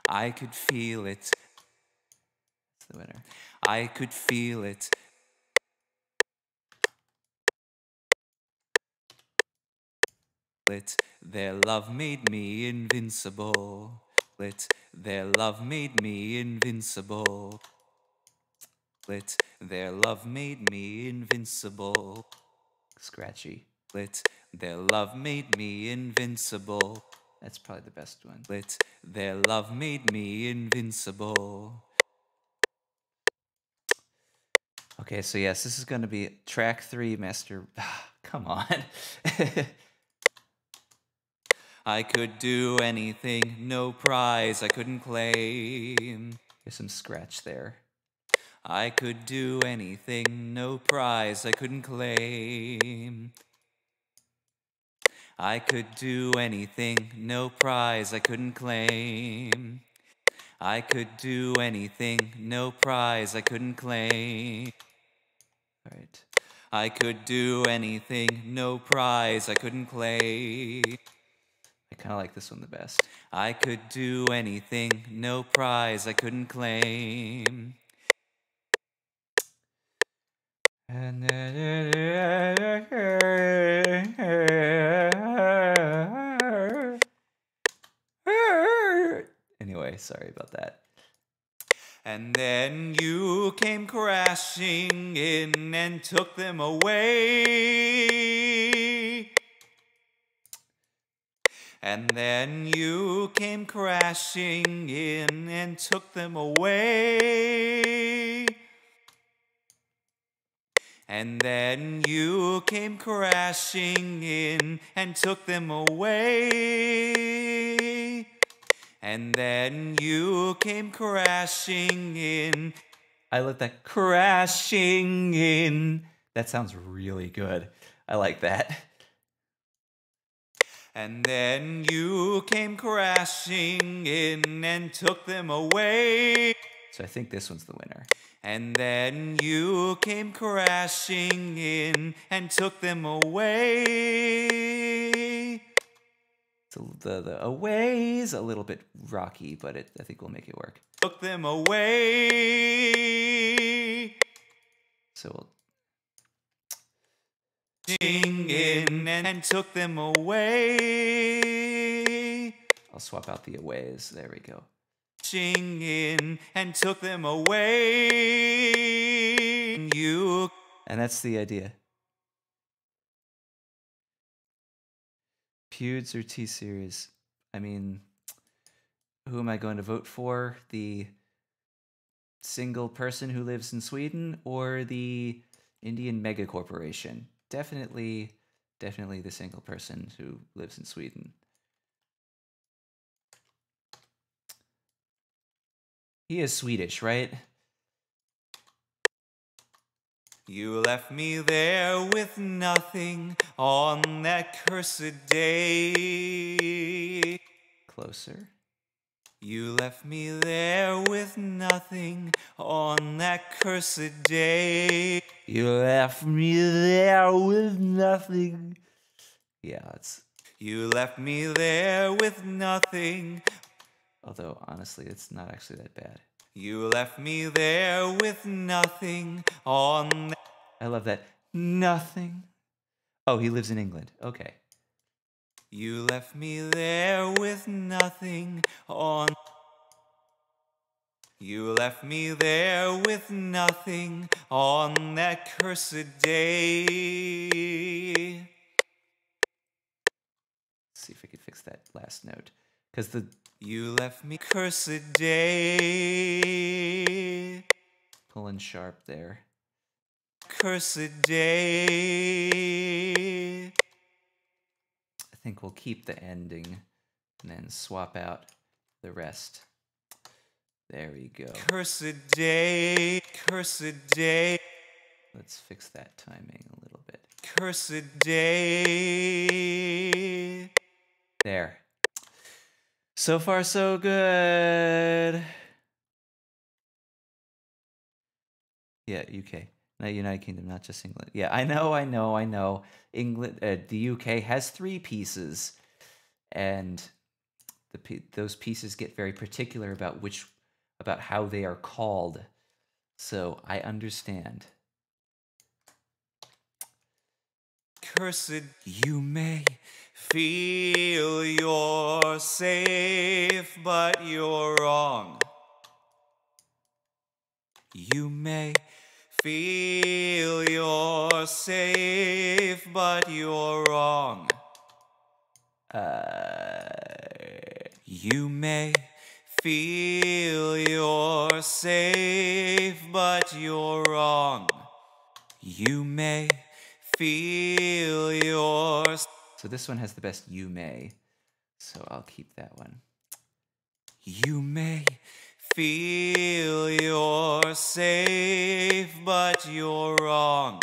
I could feel it. That's the winner. I could feel it. Their love made me invincible. Their love made me invincible. Their love made me invincible. Scratchy. Their love made me invincible. That's probably the best one. Their love made me invincible. Okay, so yes, this is going to be track 3, master. Come on. I could do anything, no prize I couldn't claim. There's some scratch there. I could do anything, no prize I couldn't claim. I could do anything, no prize I couldn't claim. I could do anything, no prize I couldn't claim. All right. I could do anything, no prize I couldn't claim. I kind of like this one the best. I could do anything, no prize I couldn't claim. Anyway, sorry about that. And then you came crashing in and took them away. And then you came crashing in and took them away. And then you came crashing in and took them away. And then you came crashing in. I let that crashing in. That sounds really good. I like that. And then you came crashing in and took them away. So I think this one's the winner. And then you came crashing in and took them away. So the away's a little bit rocky, but I think we'll make it work. Took them away. So we'll sing in and took them away. I'll swap out the aways. There we go. Sing in and took them away. You. And that's the idea. Pewds or T-Series? I mean, who am I going to vote for? The single person who lives in Sweden or the Indian mega corporation? Definitely the single person who lives in Sweden. He is Swedish, right? You left me there with nothing on that cursed day. Closer. You left me there with nothing on that cursed day. You left me there with nothing. Yeah, it's... You left me there with nothing. Although, honestly, it's not actually that bad. You left me there with nothing on... I love that. Nothing. Oh, he lives in England. Okay. You left me there with nothing on... You left me there with nothing on that cursed day. Let's see if I can fix that last note. Because the... You left me cursed day. Pulling sharp there. Cursed day. I think we'll keep the ending and then swap out the rest. There we go. Cursed day, cursed day. Let's fix that timing a little bit. Cursed day. There. So far, so good. Yeah, UK. Not United Kingdom, not just England. Yeah, I know. England, the UK has 3 pieces, and those pieces get very particular about how they are called. So I understand. Cursed, you may feel you're safe, but you're wrong. You may feel you're safe, but you're wrong. You may feel you're safe, but you're wrong. You may feel you're... So this one has the best you may, so I'll keep that one. You may feel you're safe, but you're wrong.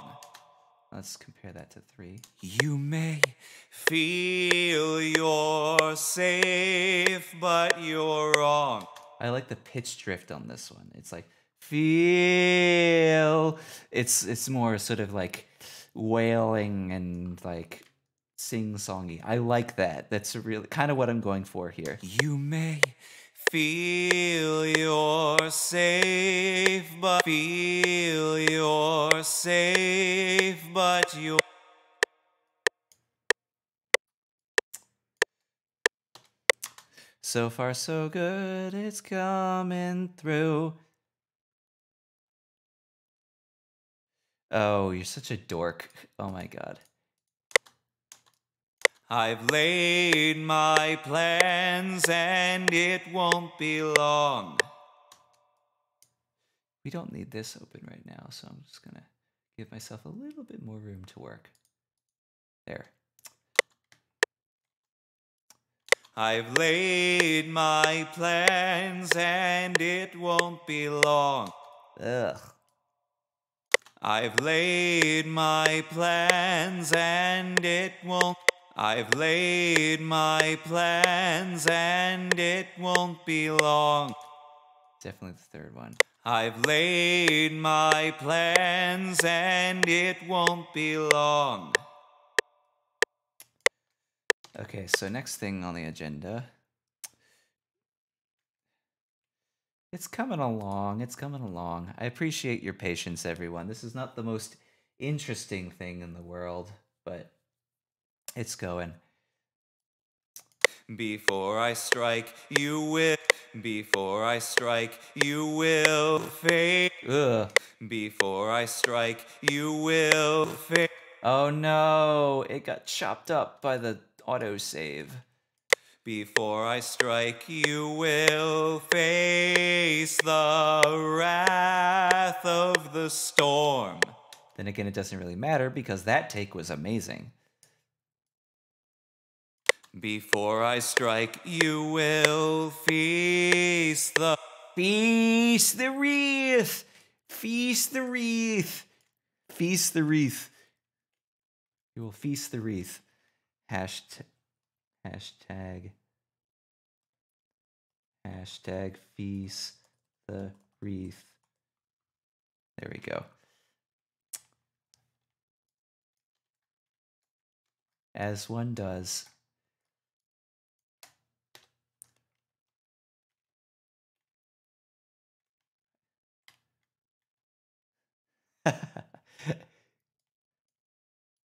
Let's compare that to 3. You may feel you're safe, but you're wrong. I like the pitch drift on this one. It's like, feel. It's more sort of like wailing and like sing-songy. I like that. That's really kind of what I'm going for here. You may feel you're safe, but feel you're safe, but you're... So far, so good, it's coming through. Oh, you're such a dork. Oh my god. I've laid my plans and it won't be long. We don't need this open right now, so I'm just gonna give myself a little bit more room to work. There. I've laid my plans and it won't be long. Ugh. I've laid my plans and it won't. I've laid my plans and it won't be long. Definitely the third one. I've laid my plans and it won't be long. Okay, so next thing on the agenda. It's coming along. It's coming along. I appreciate your patience, everyone. This is not the most interesting thing in the world, but it's going. Before I strike, you will. Before I strike, you will fade. Ugh. Before I strike, you will fade. Oh no, it got chopped up by the autosave. Before I strike, you will face the wrath of the storm. Then again, it doesn't really matter because that take was amazing. Before I strike, you will feast the... Feast the wreath! Feast the wreath! Feast the wreath. You will feast the wreath. Hashtag feast the wreath. There we go. As one does.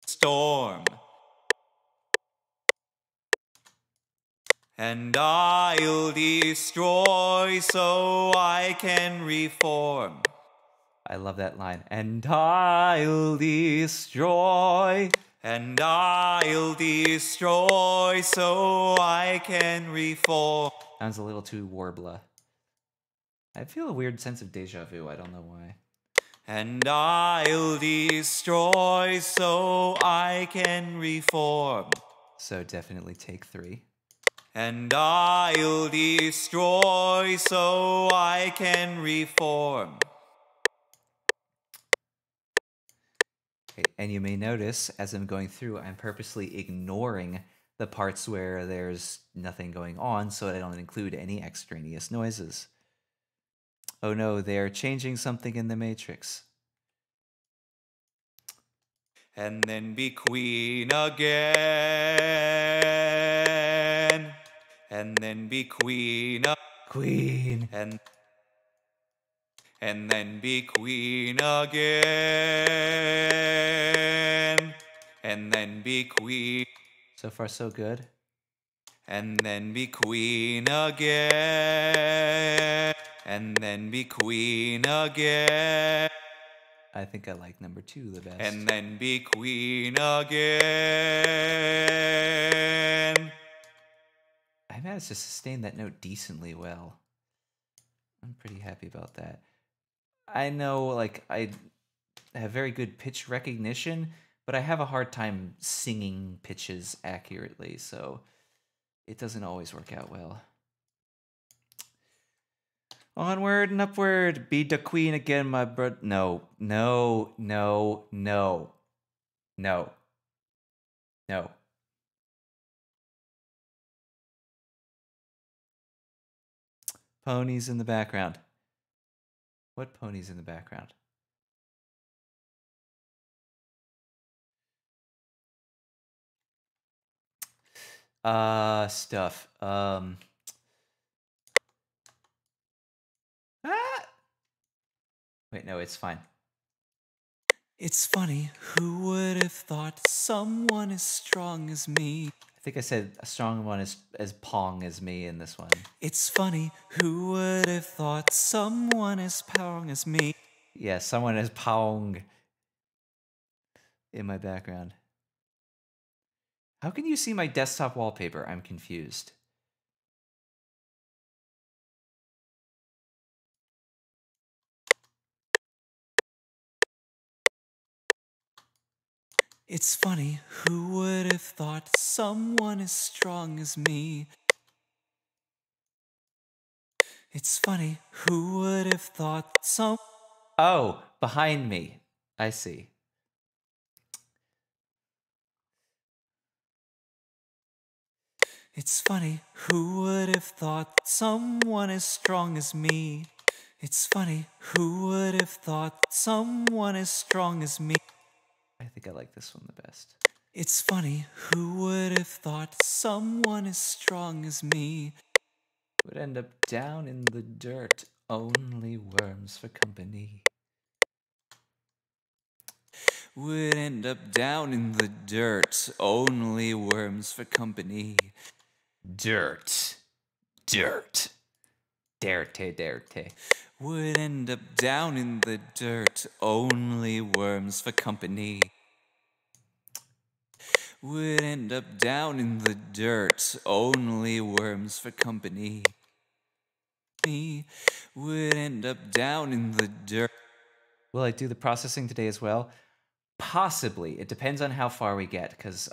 Storm. And I'll destroy so I can reform. I love that line. And I'll destroy. And I'll destroy so I can reform. Sounds a little too warbler. I feel a weird sense of deja vu. I don't know why. And I'll destroy so I can reform. So definitely take 3. And I'll destroy so I can reform. Okay, and you may notice as I'm going through, I'm purposely ignoring the parts where there's nothing going on so I don't include any extraneous noises. Oh no, they are changing something in the matrix. And then be queen again. And then be queen. Queen. And then be queen again. And then be queen. So far, so good. And then be queen again. And then be queen again. I think I like number 2 the best. And then be queen again. I managed to sustain that note decently well. I'm pretty happy about that. I know, like, I have very good pitch recognition, but I have a hard time singing pitches accurately, so it doesn't always work out well. Onward and upward, be the queen again, my bro. No, no, no, no, no, no. Ponies in the background. What ponies in the background? Stuff. Wait, no, it's fine. It's funny, who would have thought someone as strong as me? I think I said a strong one as pong as me in this one. It's funny, who would have thought someone as pong as me? Yeah, someone as pong. in my background. How can you see my desktop wallpaper? I'm confused. It's funny, who would have thought someone as strong as me? It's funny, who would have thought some... Oh, behind me. I see. It's funny, who would have thought someone as strong as me? It's funny, who would have thought someone as strong as me? I think I like this one the best. It's funny, who would have thought someone as strong as me would end up down in the dirt, only worms for company. Would end up down in the dirt, only worms for company. Dirt. Dirt. Derte, derte. Would end up down in the dirt, only worms for company. Would end up down in the dirt, only worms for company. Me would end up down in the dirt. Will I do the processing today as well? Possibly. It depends on how far we get, because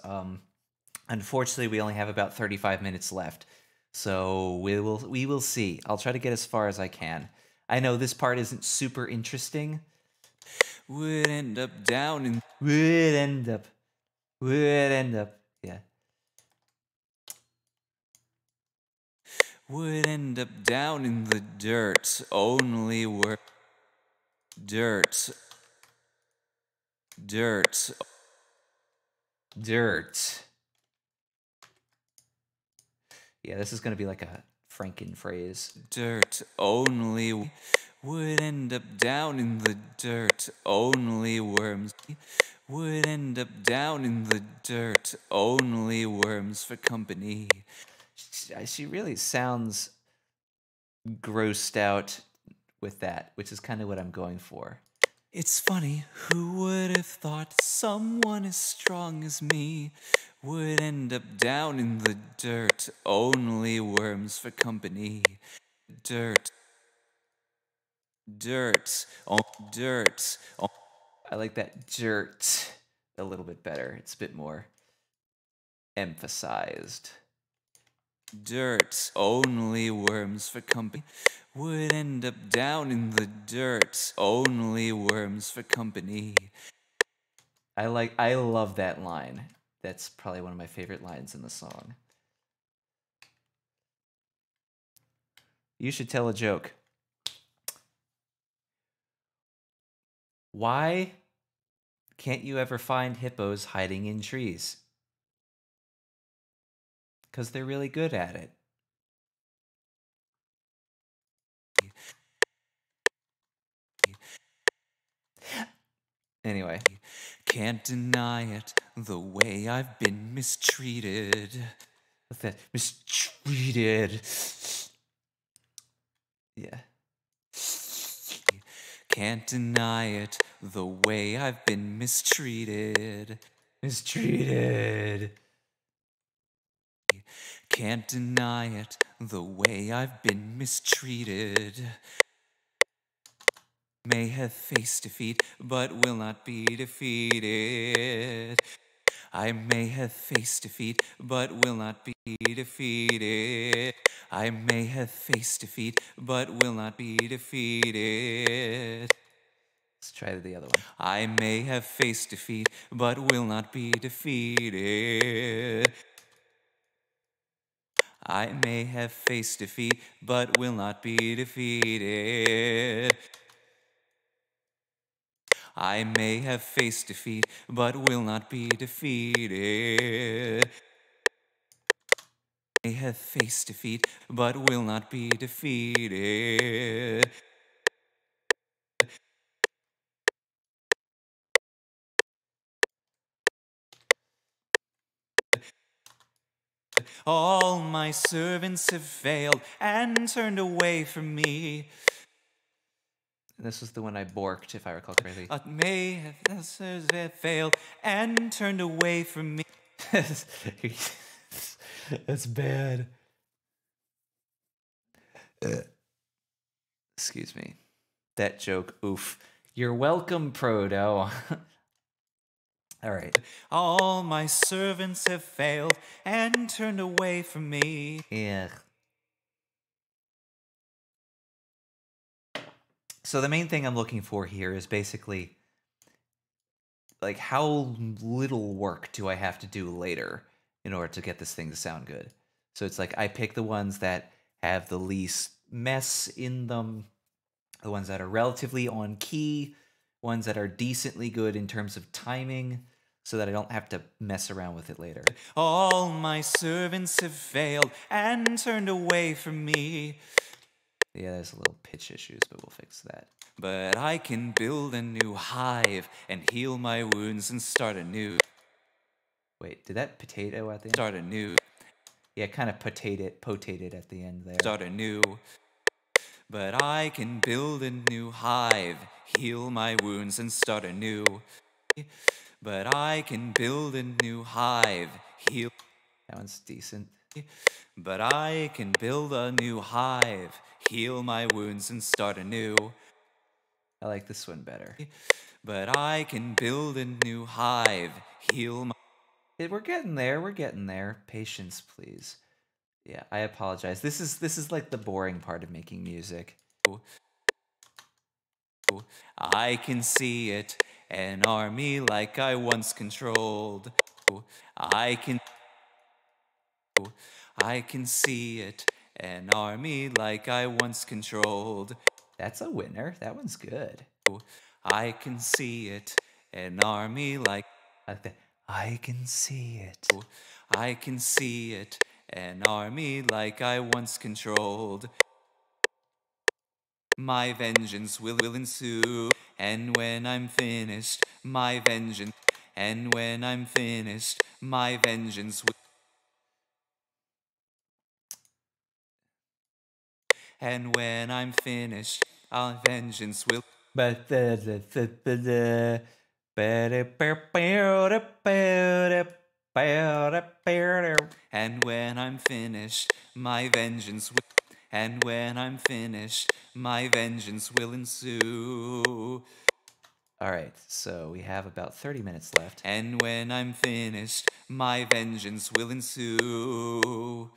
unfortunately we only have about 35 minutes left. So we will see. I'll try to get as far as I can. I know this part isn't super interesting. Would end up down in... Would end up... Yeah. Would end up down in the dirt, only work. Dirt. Dirt. Dirt. Yeah, this is going to be like a Franken phrase. Dirt only would end up down in the dirt, only worms would end up down in the dirt, only worms for company. She really sounds grossed out with that, which is kind of what I'm going for. It's funny, who would have thought someone as strong as me would end up down in the dirt, only worms for company. Dirt. Dirt. Oh, dirt. Oh. I like that dirt a little bit better. It's a bit more emphasized. Dirt, only worms for company. Would end up down in the dirt, only worms for company. I love that line. That's probably one of my favorite lines in the song. You should tell a joke. Why can't you ever find hippos hiding in trees? Because they're really good at it. Anyway, can't deny it, the way I've been mistreated. What's that? Mistreated. Yeah. Can't deny it, the way I've been mistreated. Mistreated. Can't deny it, the way I've been mistreated. May have faced defeat, but will not be defeated. I may have faced defeat, but will not be defeated. I may have faced defeat, but will not be defeated. Let's try the other one. I may have faced defeat, but will not be defeated. I may have faced defeat, but will not be defeated. I may have faced defeat, but will not be defeated. I may have faced defeat, but will not be defeated. All my servants have failed and turned away from me. This was the one I borked, if I recall correctly. May have failed and turned away from me. That's bad. Excuse me. That joke, oof. You're welcome, Proto. All right. All my servants have failed and turned away from me. Yeah. So the main thing I'm looking for here is basically, like, how little work do I have to do later in order to get this thing to sound good? So it's like I pick the ones that have the least mess in them, the ones that are relatively on key, ones that are decently good in terms of timing, so that I don't have to mess around with it later. All my servants have failed and turned away from me. Yeah, there's a little pitch issues, but we'll fix that. But I can build a new hive and heal my wounds and start anew. Wait, did that potato at the end? Start anew. Yeah, kind of potated at the end there. Start anew. But I can build a new hive, heal my wounds and start anew. But I can build a new hive, heal. That one's decent. But I can build a new hive, heal my wounds and start anew. I like this one better. But I can build a new hive, heal my... We're getting there. We're getting there. Patience, please. Yeah, I apologize. This is like the boring part of making music. I can see it, an army like I once controlled. I can see it, an army like I once controlled. That's a winner. That one's good. I can see it, an army like... I like that. I can see it. I can see it, an army like I once controlled. My vengeance will ensue, and when I'm finished, my vengeance, and when I'm finished, my vengeance will... And when I'm finished, our vengeance will... But And when I'm finished, my vengeance will... And when I'm finished, my vengeance will ensue. All right, so we have about 30 minutes left. And when I'm finished, my vengeance will ensue.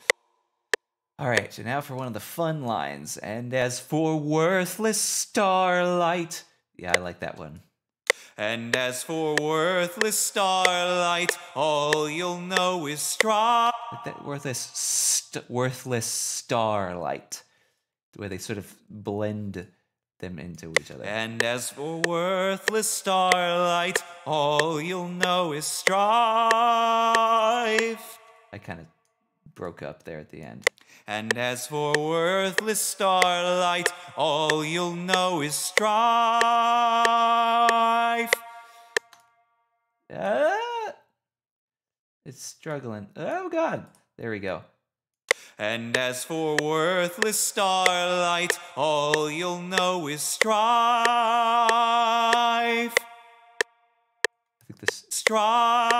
All right, so now for one of the fun lines. And as for worthless starlight... Yeah, I like that one. And as for worthless starlight, all you'll know is strife. Like that worthless starlight, where they sort of blend them into each other. And as for worthless starlight, all you'll know is strife. I kind of broke up there at the end. And as for worthless starlight, all you'll know is strife. It's struggling. Oh, God. There we go. And as for worthless starlight, all you'll know is strife. I think this... Strife.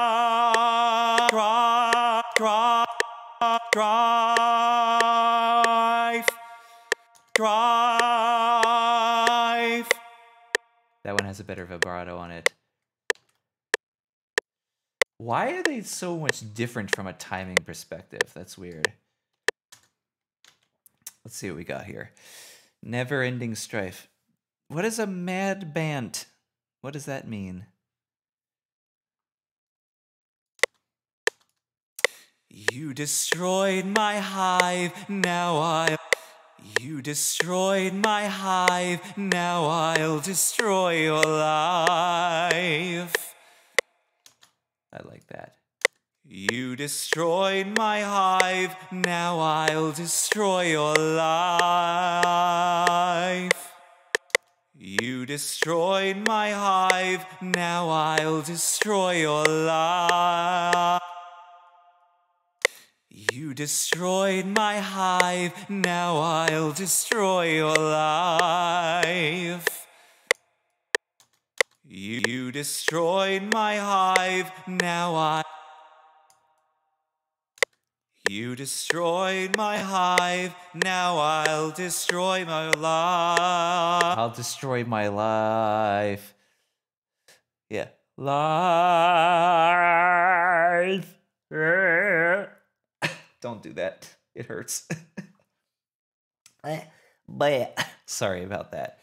That one has a better vibrato on it. Why are they so much different from a timing perspective? That's weird. Let's see what we got here. Never-ending strife. What is a mad bant? What does that mean? You destroyed my hive, now I'll... You destroyed my hive, now I'll destroy your life. I like that. You destroyed my hive, now I'll destroy your life. You destroyed my hive, now I'll destroy your life. You destroyed my hive, now I'll destroy your life. You destroyed my hive, now I... You destroyed my hive, now I'll destroy my life. I'll destroy my life. Yeah. Life. Don't do that. It hurts. Sorry about that.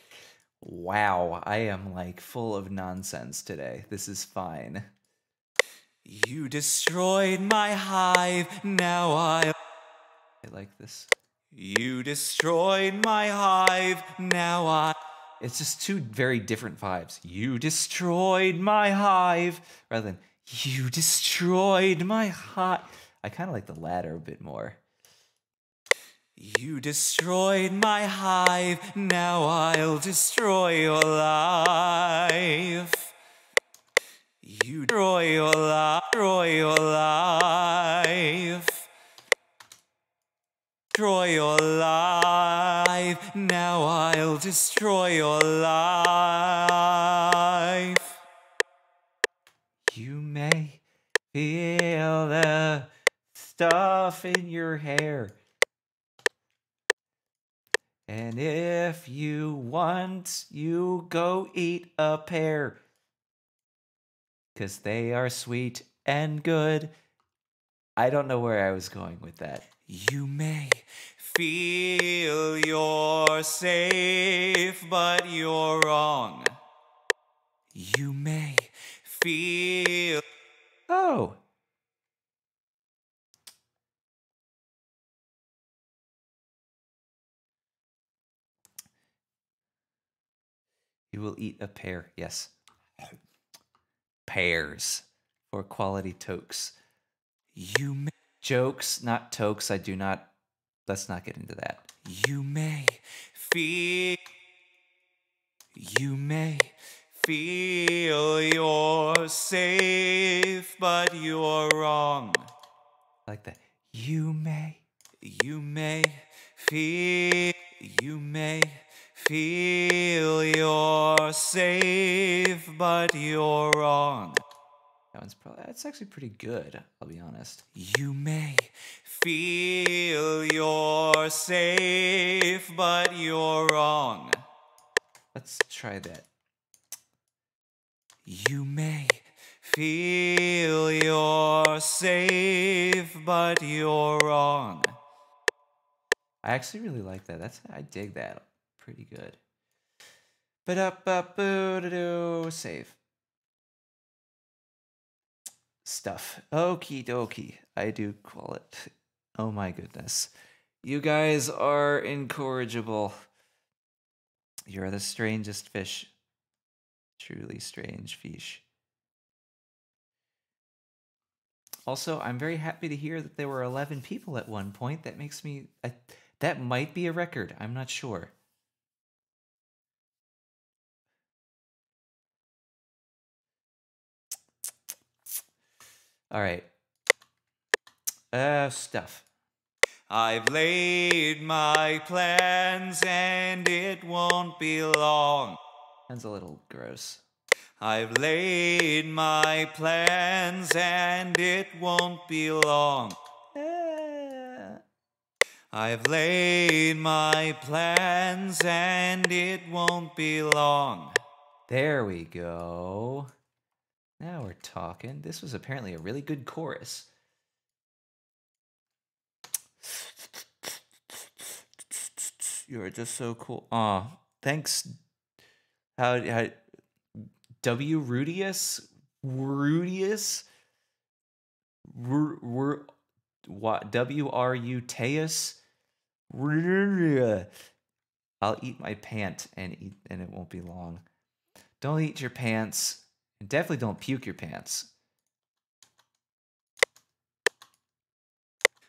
Wow, I am like full of nonsense today. This is fine. You destroyed my hive, now I like this. You destroyed my hive, now I... It's just two very different vibes. You destroyed my hive, rather than you destroyed my hive. I kind of like the latter a bit more. You destroyed my hive, now I'll destroy your life. You destroy your life, destroy your life. Destroy your life, now I'll destroy your life. You may feel the stuff in your hair. And if you want, you go eat a pear. 'Cause they are sweet and good. I don't know where I was going with that. You may feel you're safe, but you're wrong. You may feel... Oh. You will eat a pear, yes. Pears for quality tokes. You may... Jokes, not tokes. I do not... Let's not get into that. You may feel... You may feel you're safe, but you're wrong. Like that. You may feel... You may feel you're safe, but you're wrong. That's actually pretty good, I'll be honest. You may feel you're safe, but you're wrong. Let's try that. You may feel you're safe, but you're wrong. I actually really like that. I dig that. Pretty good. Save. Stuff. Okie dokie. I do call it. Oh my goodness. You guys are incorrigible. You're the strangest fish. Truly strange fish. Also, I'm very happy to hear that there were 11 people at one point. That makes me... that might be a record. I'm not sure. All right. Stuff. I've laid my plans and it won't be long. That's a little gross. I've laid my plans and it won't be long. I've laid my plans and it won't be long. There we go. Now we're talking. This was apparently a really good chorus. You're just so cool. Aw, thanks. How W. Rudius? W-R-U Teus? I'll eat my pant and it won't be long. Don't eat your pants. And definitely don't puke your pants.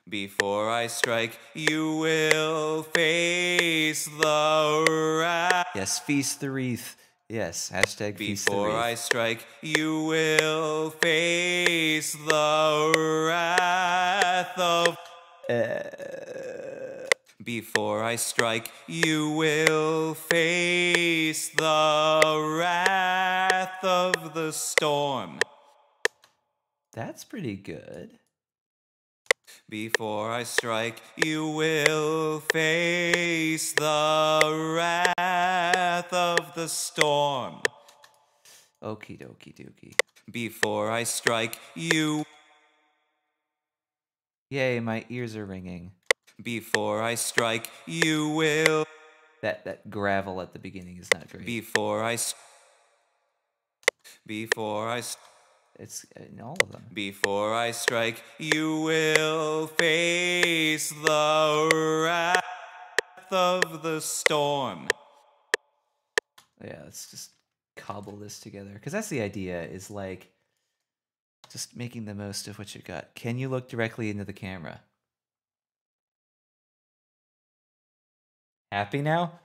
Before I strike, you will face the wrath. Yes, feast the wreath. Yes, hashtag feast the wreath. Before I strike, you will face the wrath of... Before I strike, you will face the wrath of the storm. That's pretty good. Before I strike, you will face the wrath of the storm. Okie dokie dookie. Before I strike, you... Yay, my ears are ringing. Before I strike, you will... That gravel at the beginning is not great. It's in all of them. Before I strike, you will face the wrath of the storm. Yeah, let's just cobble this together. Because that's the idea, is like just making the most of what you got. Can you look directly into the camera? Happy now?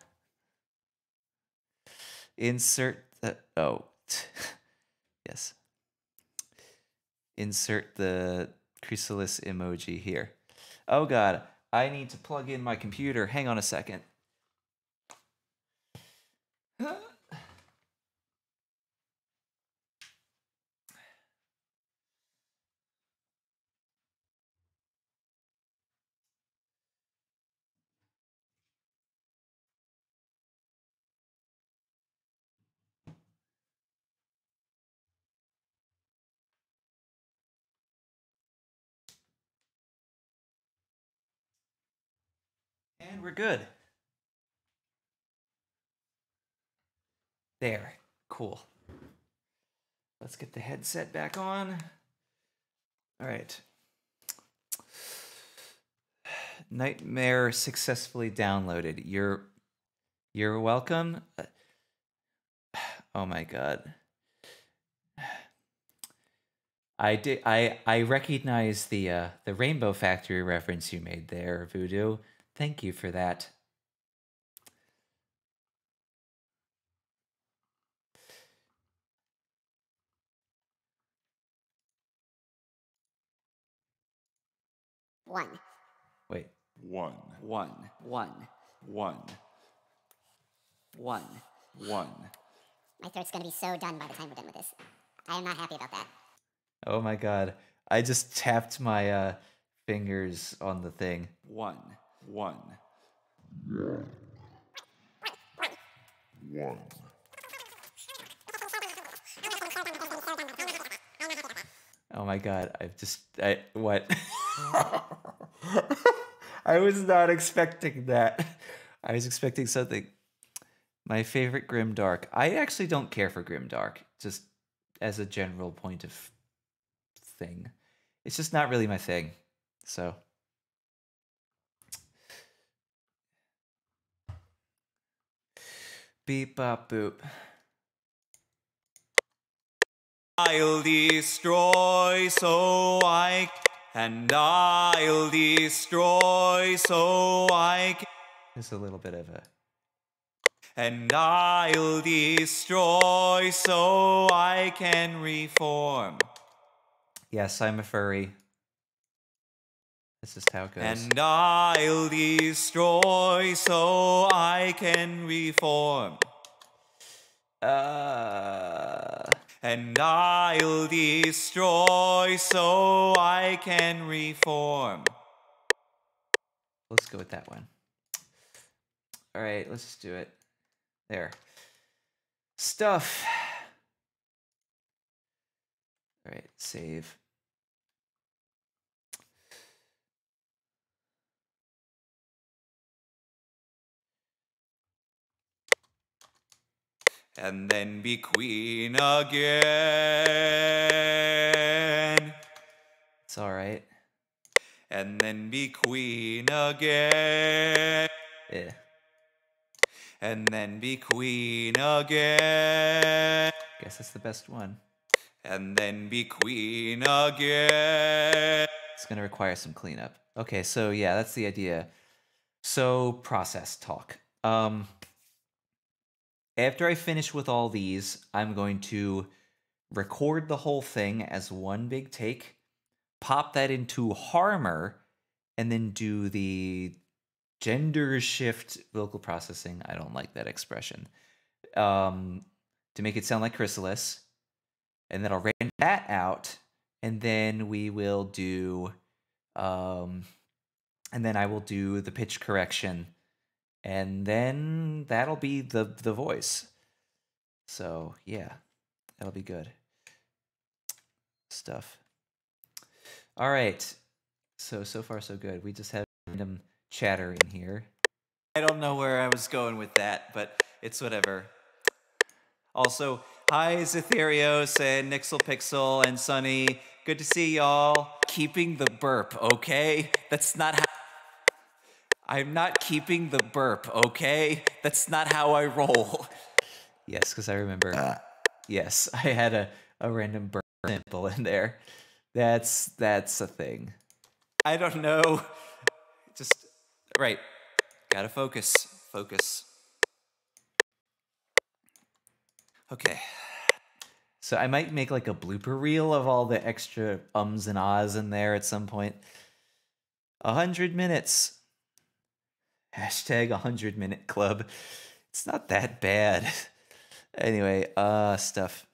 Insert the... Oh. Yes. Insert the chrysalis emoji here. Oh god, I need to plug in my computer. Hang on a second. And we're good. There. Cool. Let's get the headset back on. All right. Nightmare successfully downloaded. You're welcome. Oh my god. I recognize the Rainbow Factory reference you made there, Voodoo. Thank you for that. One. Wait. One. One. One. One. One. One. My throat's gonna be so done by the time we're done with this. I am not happy about that. Oh my god. I just tapped my fingers on the thing. One. One. One. Oh my god, what? I was not expecting that. I was expecting something. My favorite grimdark. I actually don't care for grimdark, just as a general point of thing. It's just not really my thing. So beep bop boop. I'll destroy so I can. I'll destroy so I can. There's a little bit of a. And I'll destroy so I can reform. Yes, I'm a furry. This is how it goes. And I'll destroy so I can reform. And I'll destroy so I can reform. Let's go with that one. All right, let's just do it. There. Stuff. All right, save. And then be queen again. It's all right. And then be queen again. Yeah. And then be queen again. Guess that's the best one. And then be queen again. It's gonna require some cleanup. Okay, so yeah, that's the idea. So process talk. After I finish with all these, I'm going to record the whole thing as one big take, pop that into Harmor, and then do the gender shift vocal processing. I don't like that expression. To make it sound like chrysalis, and then I'll random that out, and then we will do, and then I will do the pitch correction, and then that'll be the voice. So yeah, that'll be good stuff. All right, so far so good. We just have random chatter in here. I don't know where I was going with that, but it's whatever. Also, hi Zetherios and Nixel Pixel and Sunny. Good to see y'all. Keeping the burp, okay? That's not how... I'm not keeping the burp, okay? That's not how I roll. Yes, because I remember... Yes, I had a random burp sample in there. That's a thing. I don't know. Just... Right. Gotta focus. Focus. Okay. So I might make like a blooper reel of all the extra ums and ahs in there at some point. 100 minutes. Hashtag 100-minute club. It's not that bad. Anyway, stuff.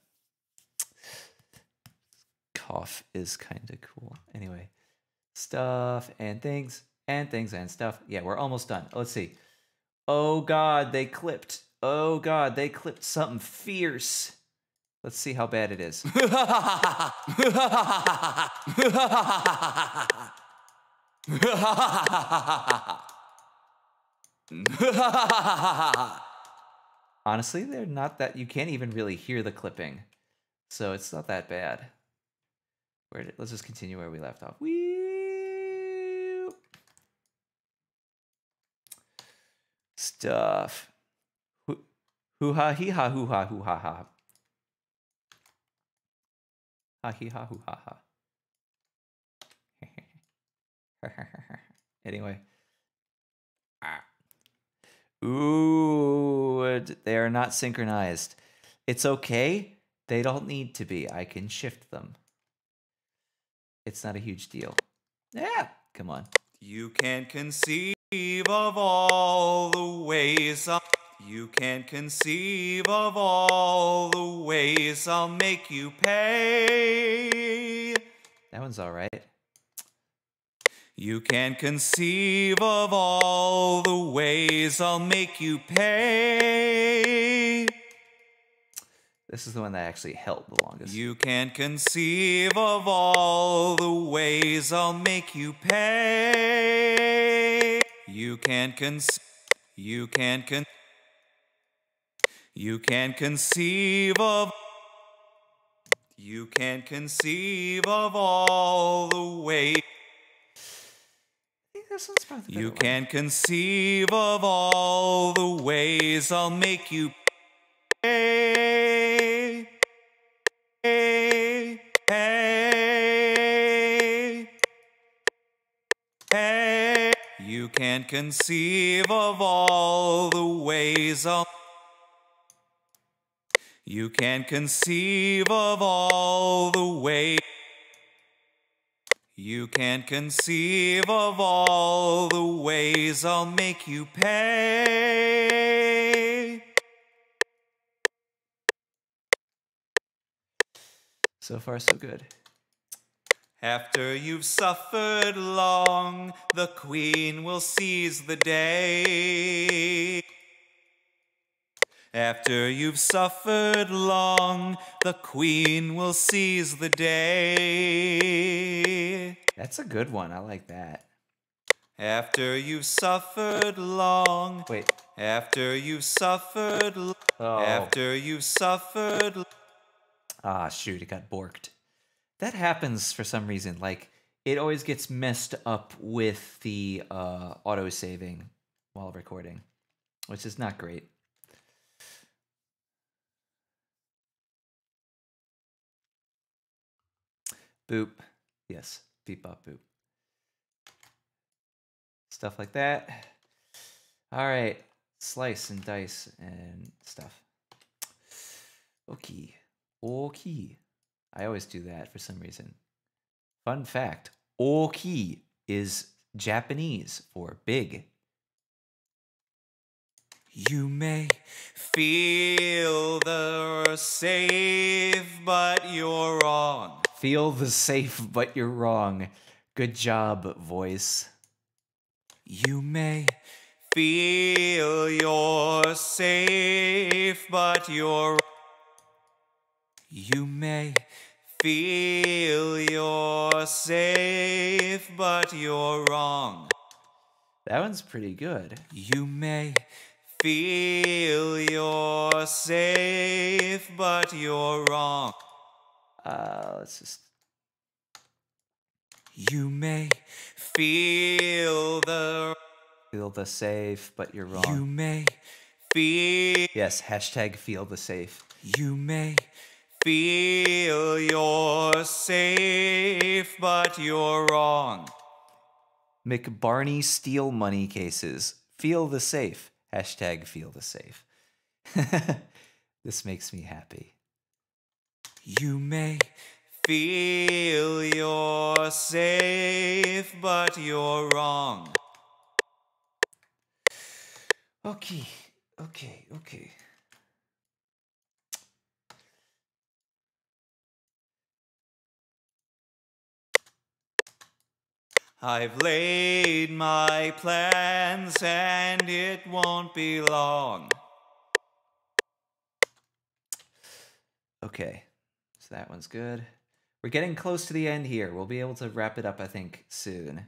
Cough is kind of cool. Anyway, stuff and things and things and stuff. Yeah, we're almost done. Let's see. Oh God, they clipped. Oh God, they clipped something fierce. Let's see how bad it is. Honestly, they're not that... You can't even really hear the clipping. So it's not that bad. Let's just continue where we left off. Whee! Stuff. Hoo-ha, hee-ha, hoo-ha, hoo-ha-ha. Ha-hee-ha, hoo-ha-ha. Anyway. Ooh, they are not synchronized. It's okay. They don't need to be. I can shift them. It's not a huge deal. Yeah, come on. You can conceive of all the ways you can conceive of all the ways I'll make you pay. That one's all right. You can conceive of all the ways I'll make you pay. This is the one that actually held the longest. You can conceive of all the ways I'll make you pay. You can conceive of all the ways. You can conceive of all the ways I'll make you pay. Hey, hey, hey. You can conceive of all the ways I'll... You can conceive of all the ways... You can conceive of all the ways I'll make you pay. So far, so good. After you've suffered long, the queen will seize the day. After you've suffered long, the queen will seize the day. That's a good one. I like that. After you've suffered long. Wait. After you've suffered. After you've suffered. Ah, shoot, it got borked. That happens for some reason. Like, it always gets messed up with the auto-saving while recording, which is not great. Boop. Yes, beep, bop, boop. Stuff like that. All right, slice and dice and stuff. Okay. Oki. I always do that for some reason. Fun fact, oki is Japanese for big. You may feel the safe, but you're wrong. Feel the safe, but you're wrong. Good job, voice. You may feel you're safe, but you're. You may feel you're safe, but you're wrong. That one's pretty good. You may feel you're safe, but you're wrong. Let's just. You may feel the. Feel the safe, but you're wrong. You may feel. Yes, hashtag feel the safe. You may feel you're safe, but you're wrong. McBarney steal money cases. Feel the safe. Hashtag feel the safe. This makes me happy. You may feel you're safe, but you're wrong. Okay. I've laid my plans and it won't be long. Okay, so that one's good. We're getting close to the end here. We'll be able to wrap it up, I think, soon.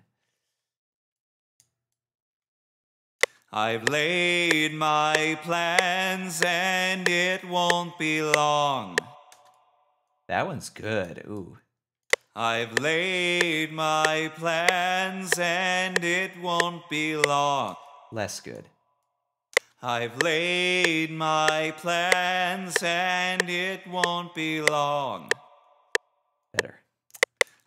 I've laid my plans and it won't be long. That one's good. Ooh. I've laid my plans and it won't be long. Less good. I've laid my plans and it won't be long. Better.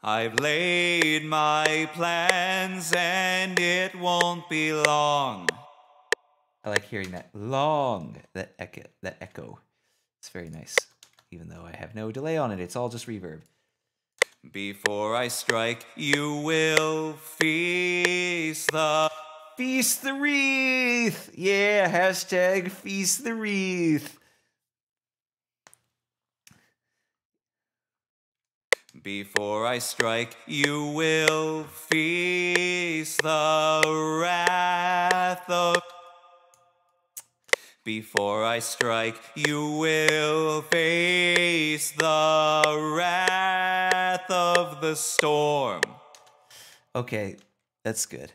I've laid my plans and it won't be long. I like hearing that long, that echo. It's very nice. Even though I have no delay on it, it's all just reverb. Before I strike, you will feast the wreath! Yeah, hashtag feast the wreath. Before I strike, you will feast the wrath of. Before I strike, you will face the wrath of the storm. Okay, that's good.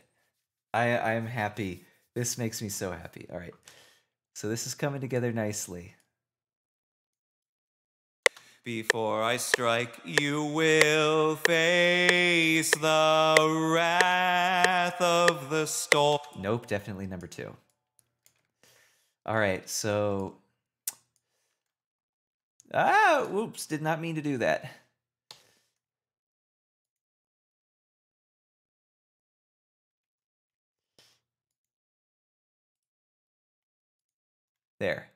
I'm happy. This makes me so happy. All right. So this is coming together nicely. Before I strike, you will face the wrath of the storm. Nope, definitely number 2. All right, so... Oops, did not mean to do that. There.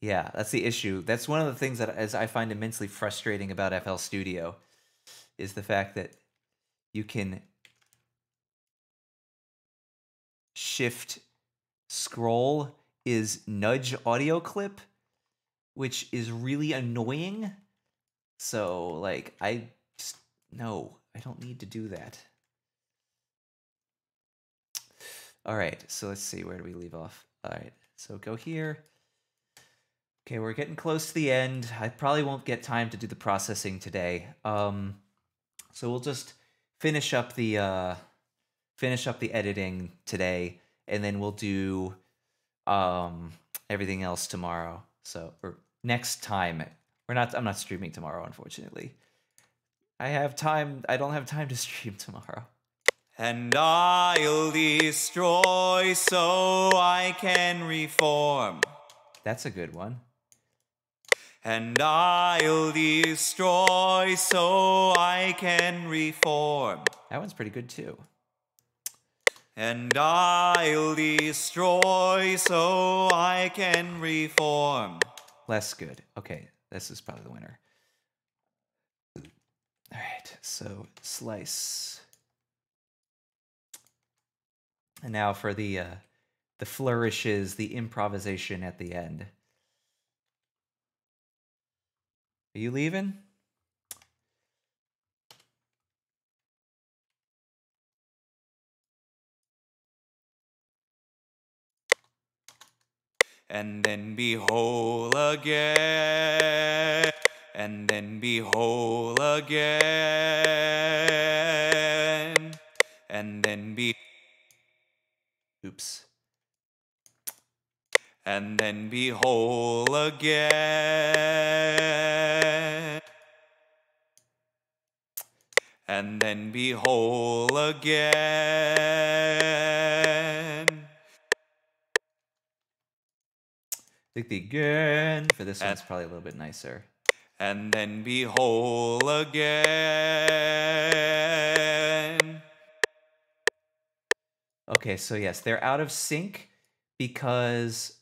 Yeah, that's the issue. That's one of the things that as I find immensely frustrating about FL Studio is the fact that you can shift scroll is nudge audio clip, which is really annoying. So, like, I don't need to do that. All right, so let's see, where do we leave off? All right, so go here. Okay, we're getting close to the end. I probably won't get time to do the processing today. So we'll just finish up the editing today, and then we'll do everything else tomorrow. So, or next time. I'm not streaming tomorrow, unfortunately. I don't have time to stream tomorrow. And I'll destroy so I can reform. That's a good one. And I'll destroy so I can reform. That one's pretty good too. And I'll destroy so I can reform. Less good. Okay, this is probably the winner. All right, so slice. And now for the the flourishes, the improvisation at the end. Are you leaving? And then be whole again. And then be whole again. And then be... Oops. And then be whole again. And then be whole again. I think the again for this one's probably a little bit nicer. And then be whole again. Okay, so yes, they're out of sync because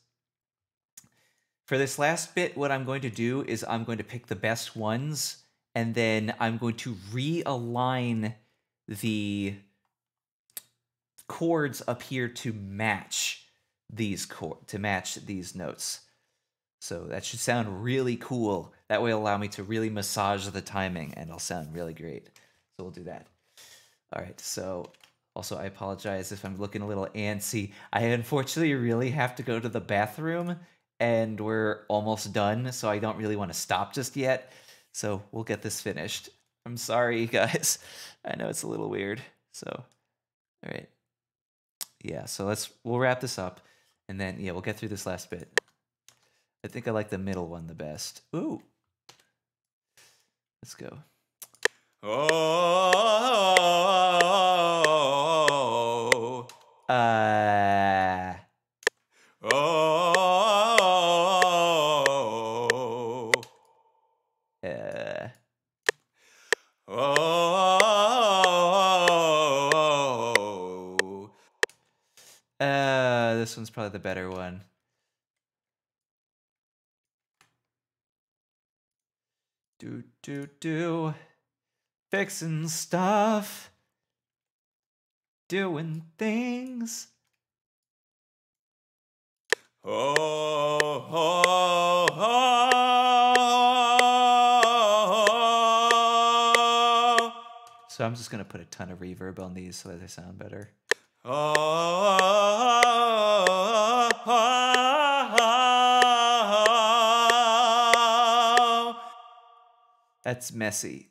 for this last bit, what I'm going to do is I'm going to pick the best ones, and then I'm going to realign the chords up here to match these notes. So that should sound really cool. That way it'll allow me to really massage the timing, and it'll sound really great. So we'll do that. All right, so also I apologize if I'm looking a little antsy. I unfortunately really have to go to the bathroom, and we're almost done, so I don't really want to stop just yet. So we'll get this finished. I'm sorry, guys. I know it's a little weird. So, all right. Yeah, so we'll wrap this up, and then, yeah, we'll get through this last bit. I think I like the middle one the best. Ooh. Let's go. Oh. Uh. Oh. This one's probably the better one. Do. Fixing stuff. Doing things. So I'm just going to put a ton of reverb on these so that they sound better. That's messy.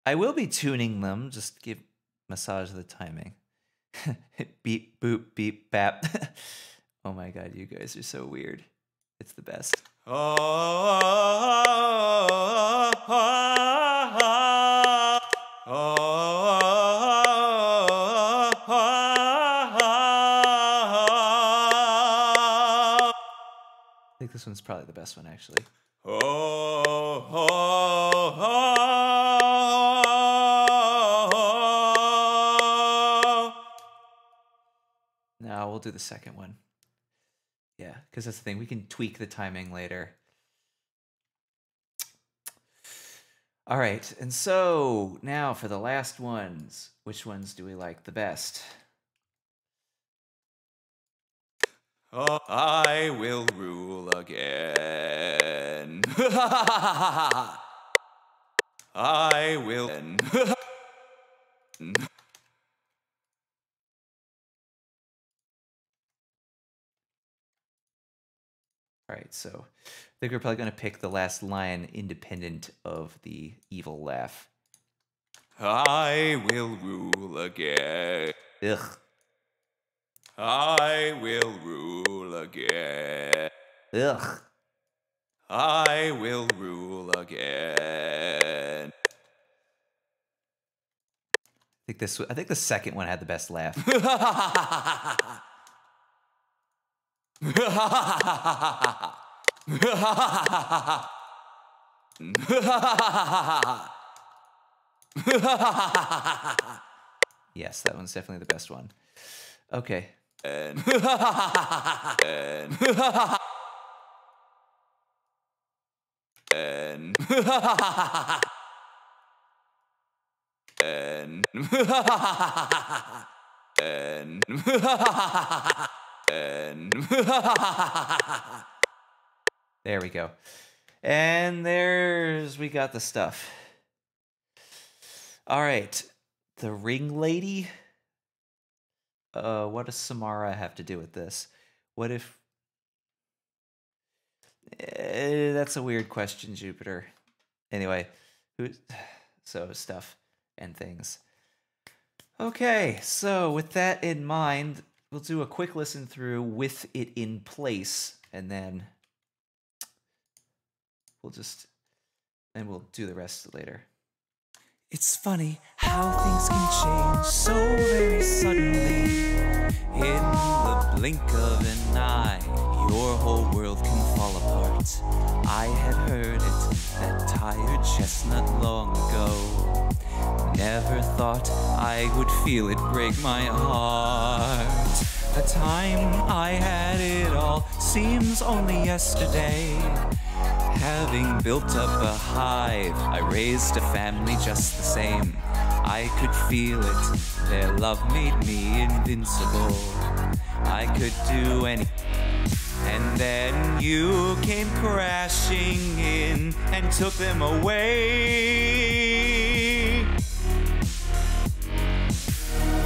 I will be tuning them, just give massage the timing. Beep, boop, beep, bap. Oh my god, you guys are so weird. It's the best. I think this one's probably the best one, actually. Now we'll do the second one. Yeah, because that's the thing. We can tweak the timing later. All right, and so now for the last ones. Which ones do we like the best? I will rule again. I will. All right, so I think we're probably going to pick the last line independent of the evil laugh. I will rule again. Ugh. I will rule again. Ugh. I will rule again. I think the second one had the best laugh. Yes, that one's definitely the best one. Okay. and There we go. And we got the stuff. All right. The ring lady. What does Samara have to do with this? What if... that's a weird question, Jupiter. Anyway, so stuff and things. Okay, so with that in mind, we'll do a quick listen through with it in place, and then we'll do the rest later. It's funny how things can change so very suddenly. In the blink of an eye, your whole world can fall apart. I had heard it, that tired chestnut long ago. Never thought I would feel it break my heart. The time I had it all seems only yesterday. Having built up a hive, I raised a family just the same. I could feel it, their love made me invincible. I could do anything. And then you came crashing in and took them away.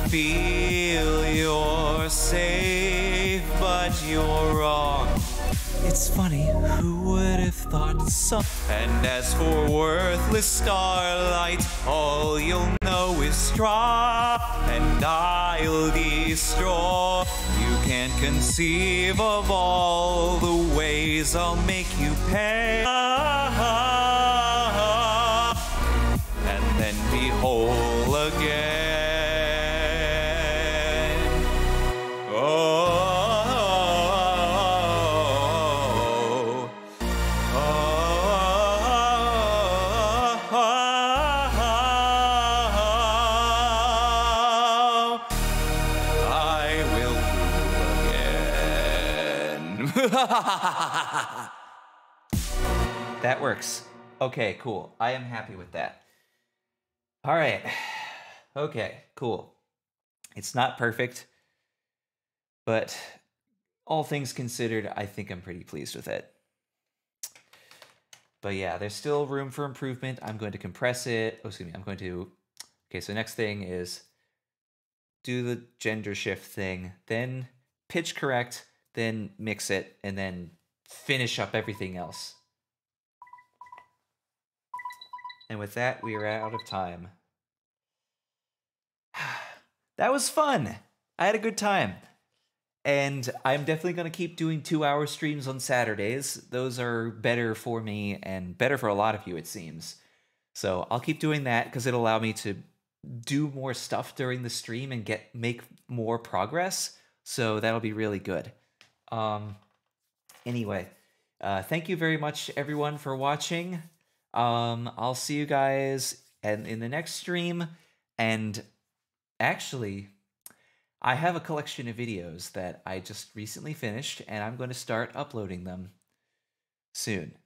Feel you're safe, but you're wrong. It's funny, who would have thought so? And as for worthless starlight, all you'll know is straw, and I'll destroy. You can't conceive of all the ways I'll make you pay. And then be whole again. That works. Okay, cool. I am happy with that. All right. Okay, cool. It's not perfect, but all things considered, I think I'm pretty pleased with it. But yeah, there's still room for improvement. I'm going to compress it. Oh, excuse me. Okay, so next thing is do the gender shift thing, then pitch correct, then mix it, and then finish up everything else. And with that, we are out of time. That was fun. I had a good time. And I'm definitely going to keep doing 2-hour streams on Saturdays. Those are better for me and better for a lot of you, it seems. So I'll keep doing that because it'll allow me to do more stuff during the stream and make more progress. So that'll be really good. Anyway, thank you very much, everyone, for watching. I'll see you guys in the next stream. And actually, I have a collection of videos that I just recently finished, and I'm going to start uploading them soon.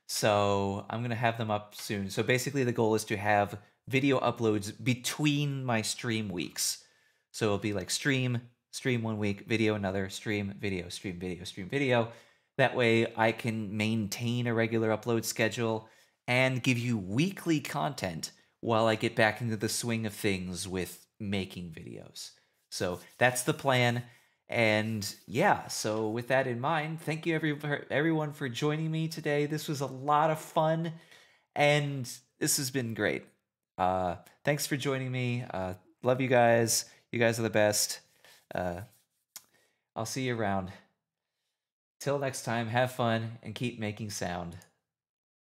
So I'm going to have them up soon. So basically, the goal is to have video uploads between my stream weeks. So it'll be like stream 1 week, video another, stream, video, stream, video, stream, video. That way I can maintain a regular upload schedule and give you weekly content while I get back into the swing of things with making videos. So that's the plan. And yeah, so with that in mind, thank you everyone for joining me today. This was a lot of fun and this has been great. Thanks for joining me. Love you guys. You guys are the best. I'll see you around. Till next time, have fun and keep making sound.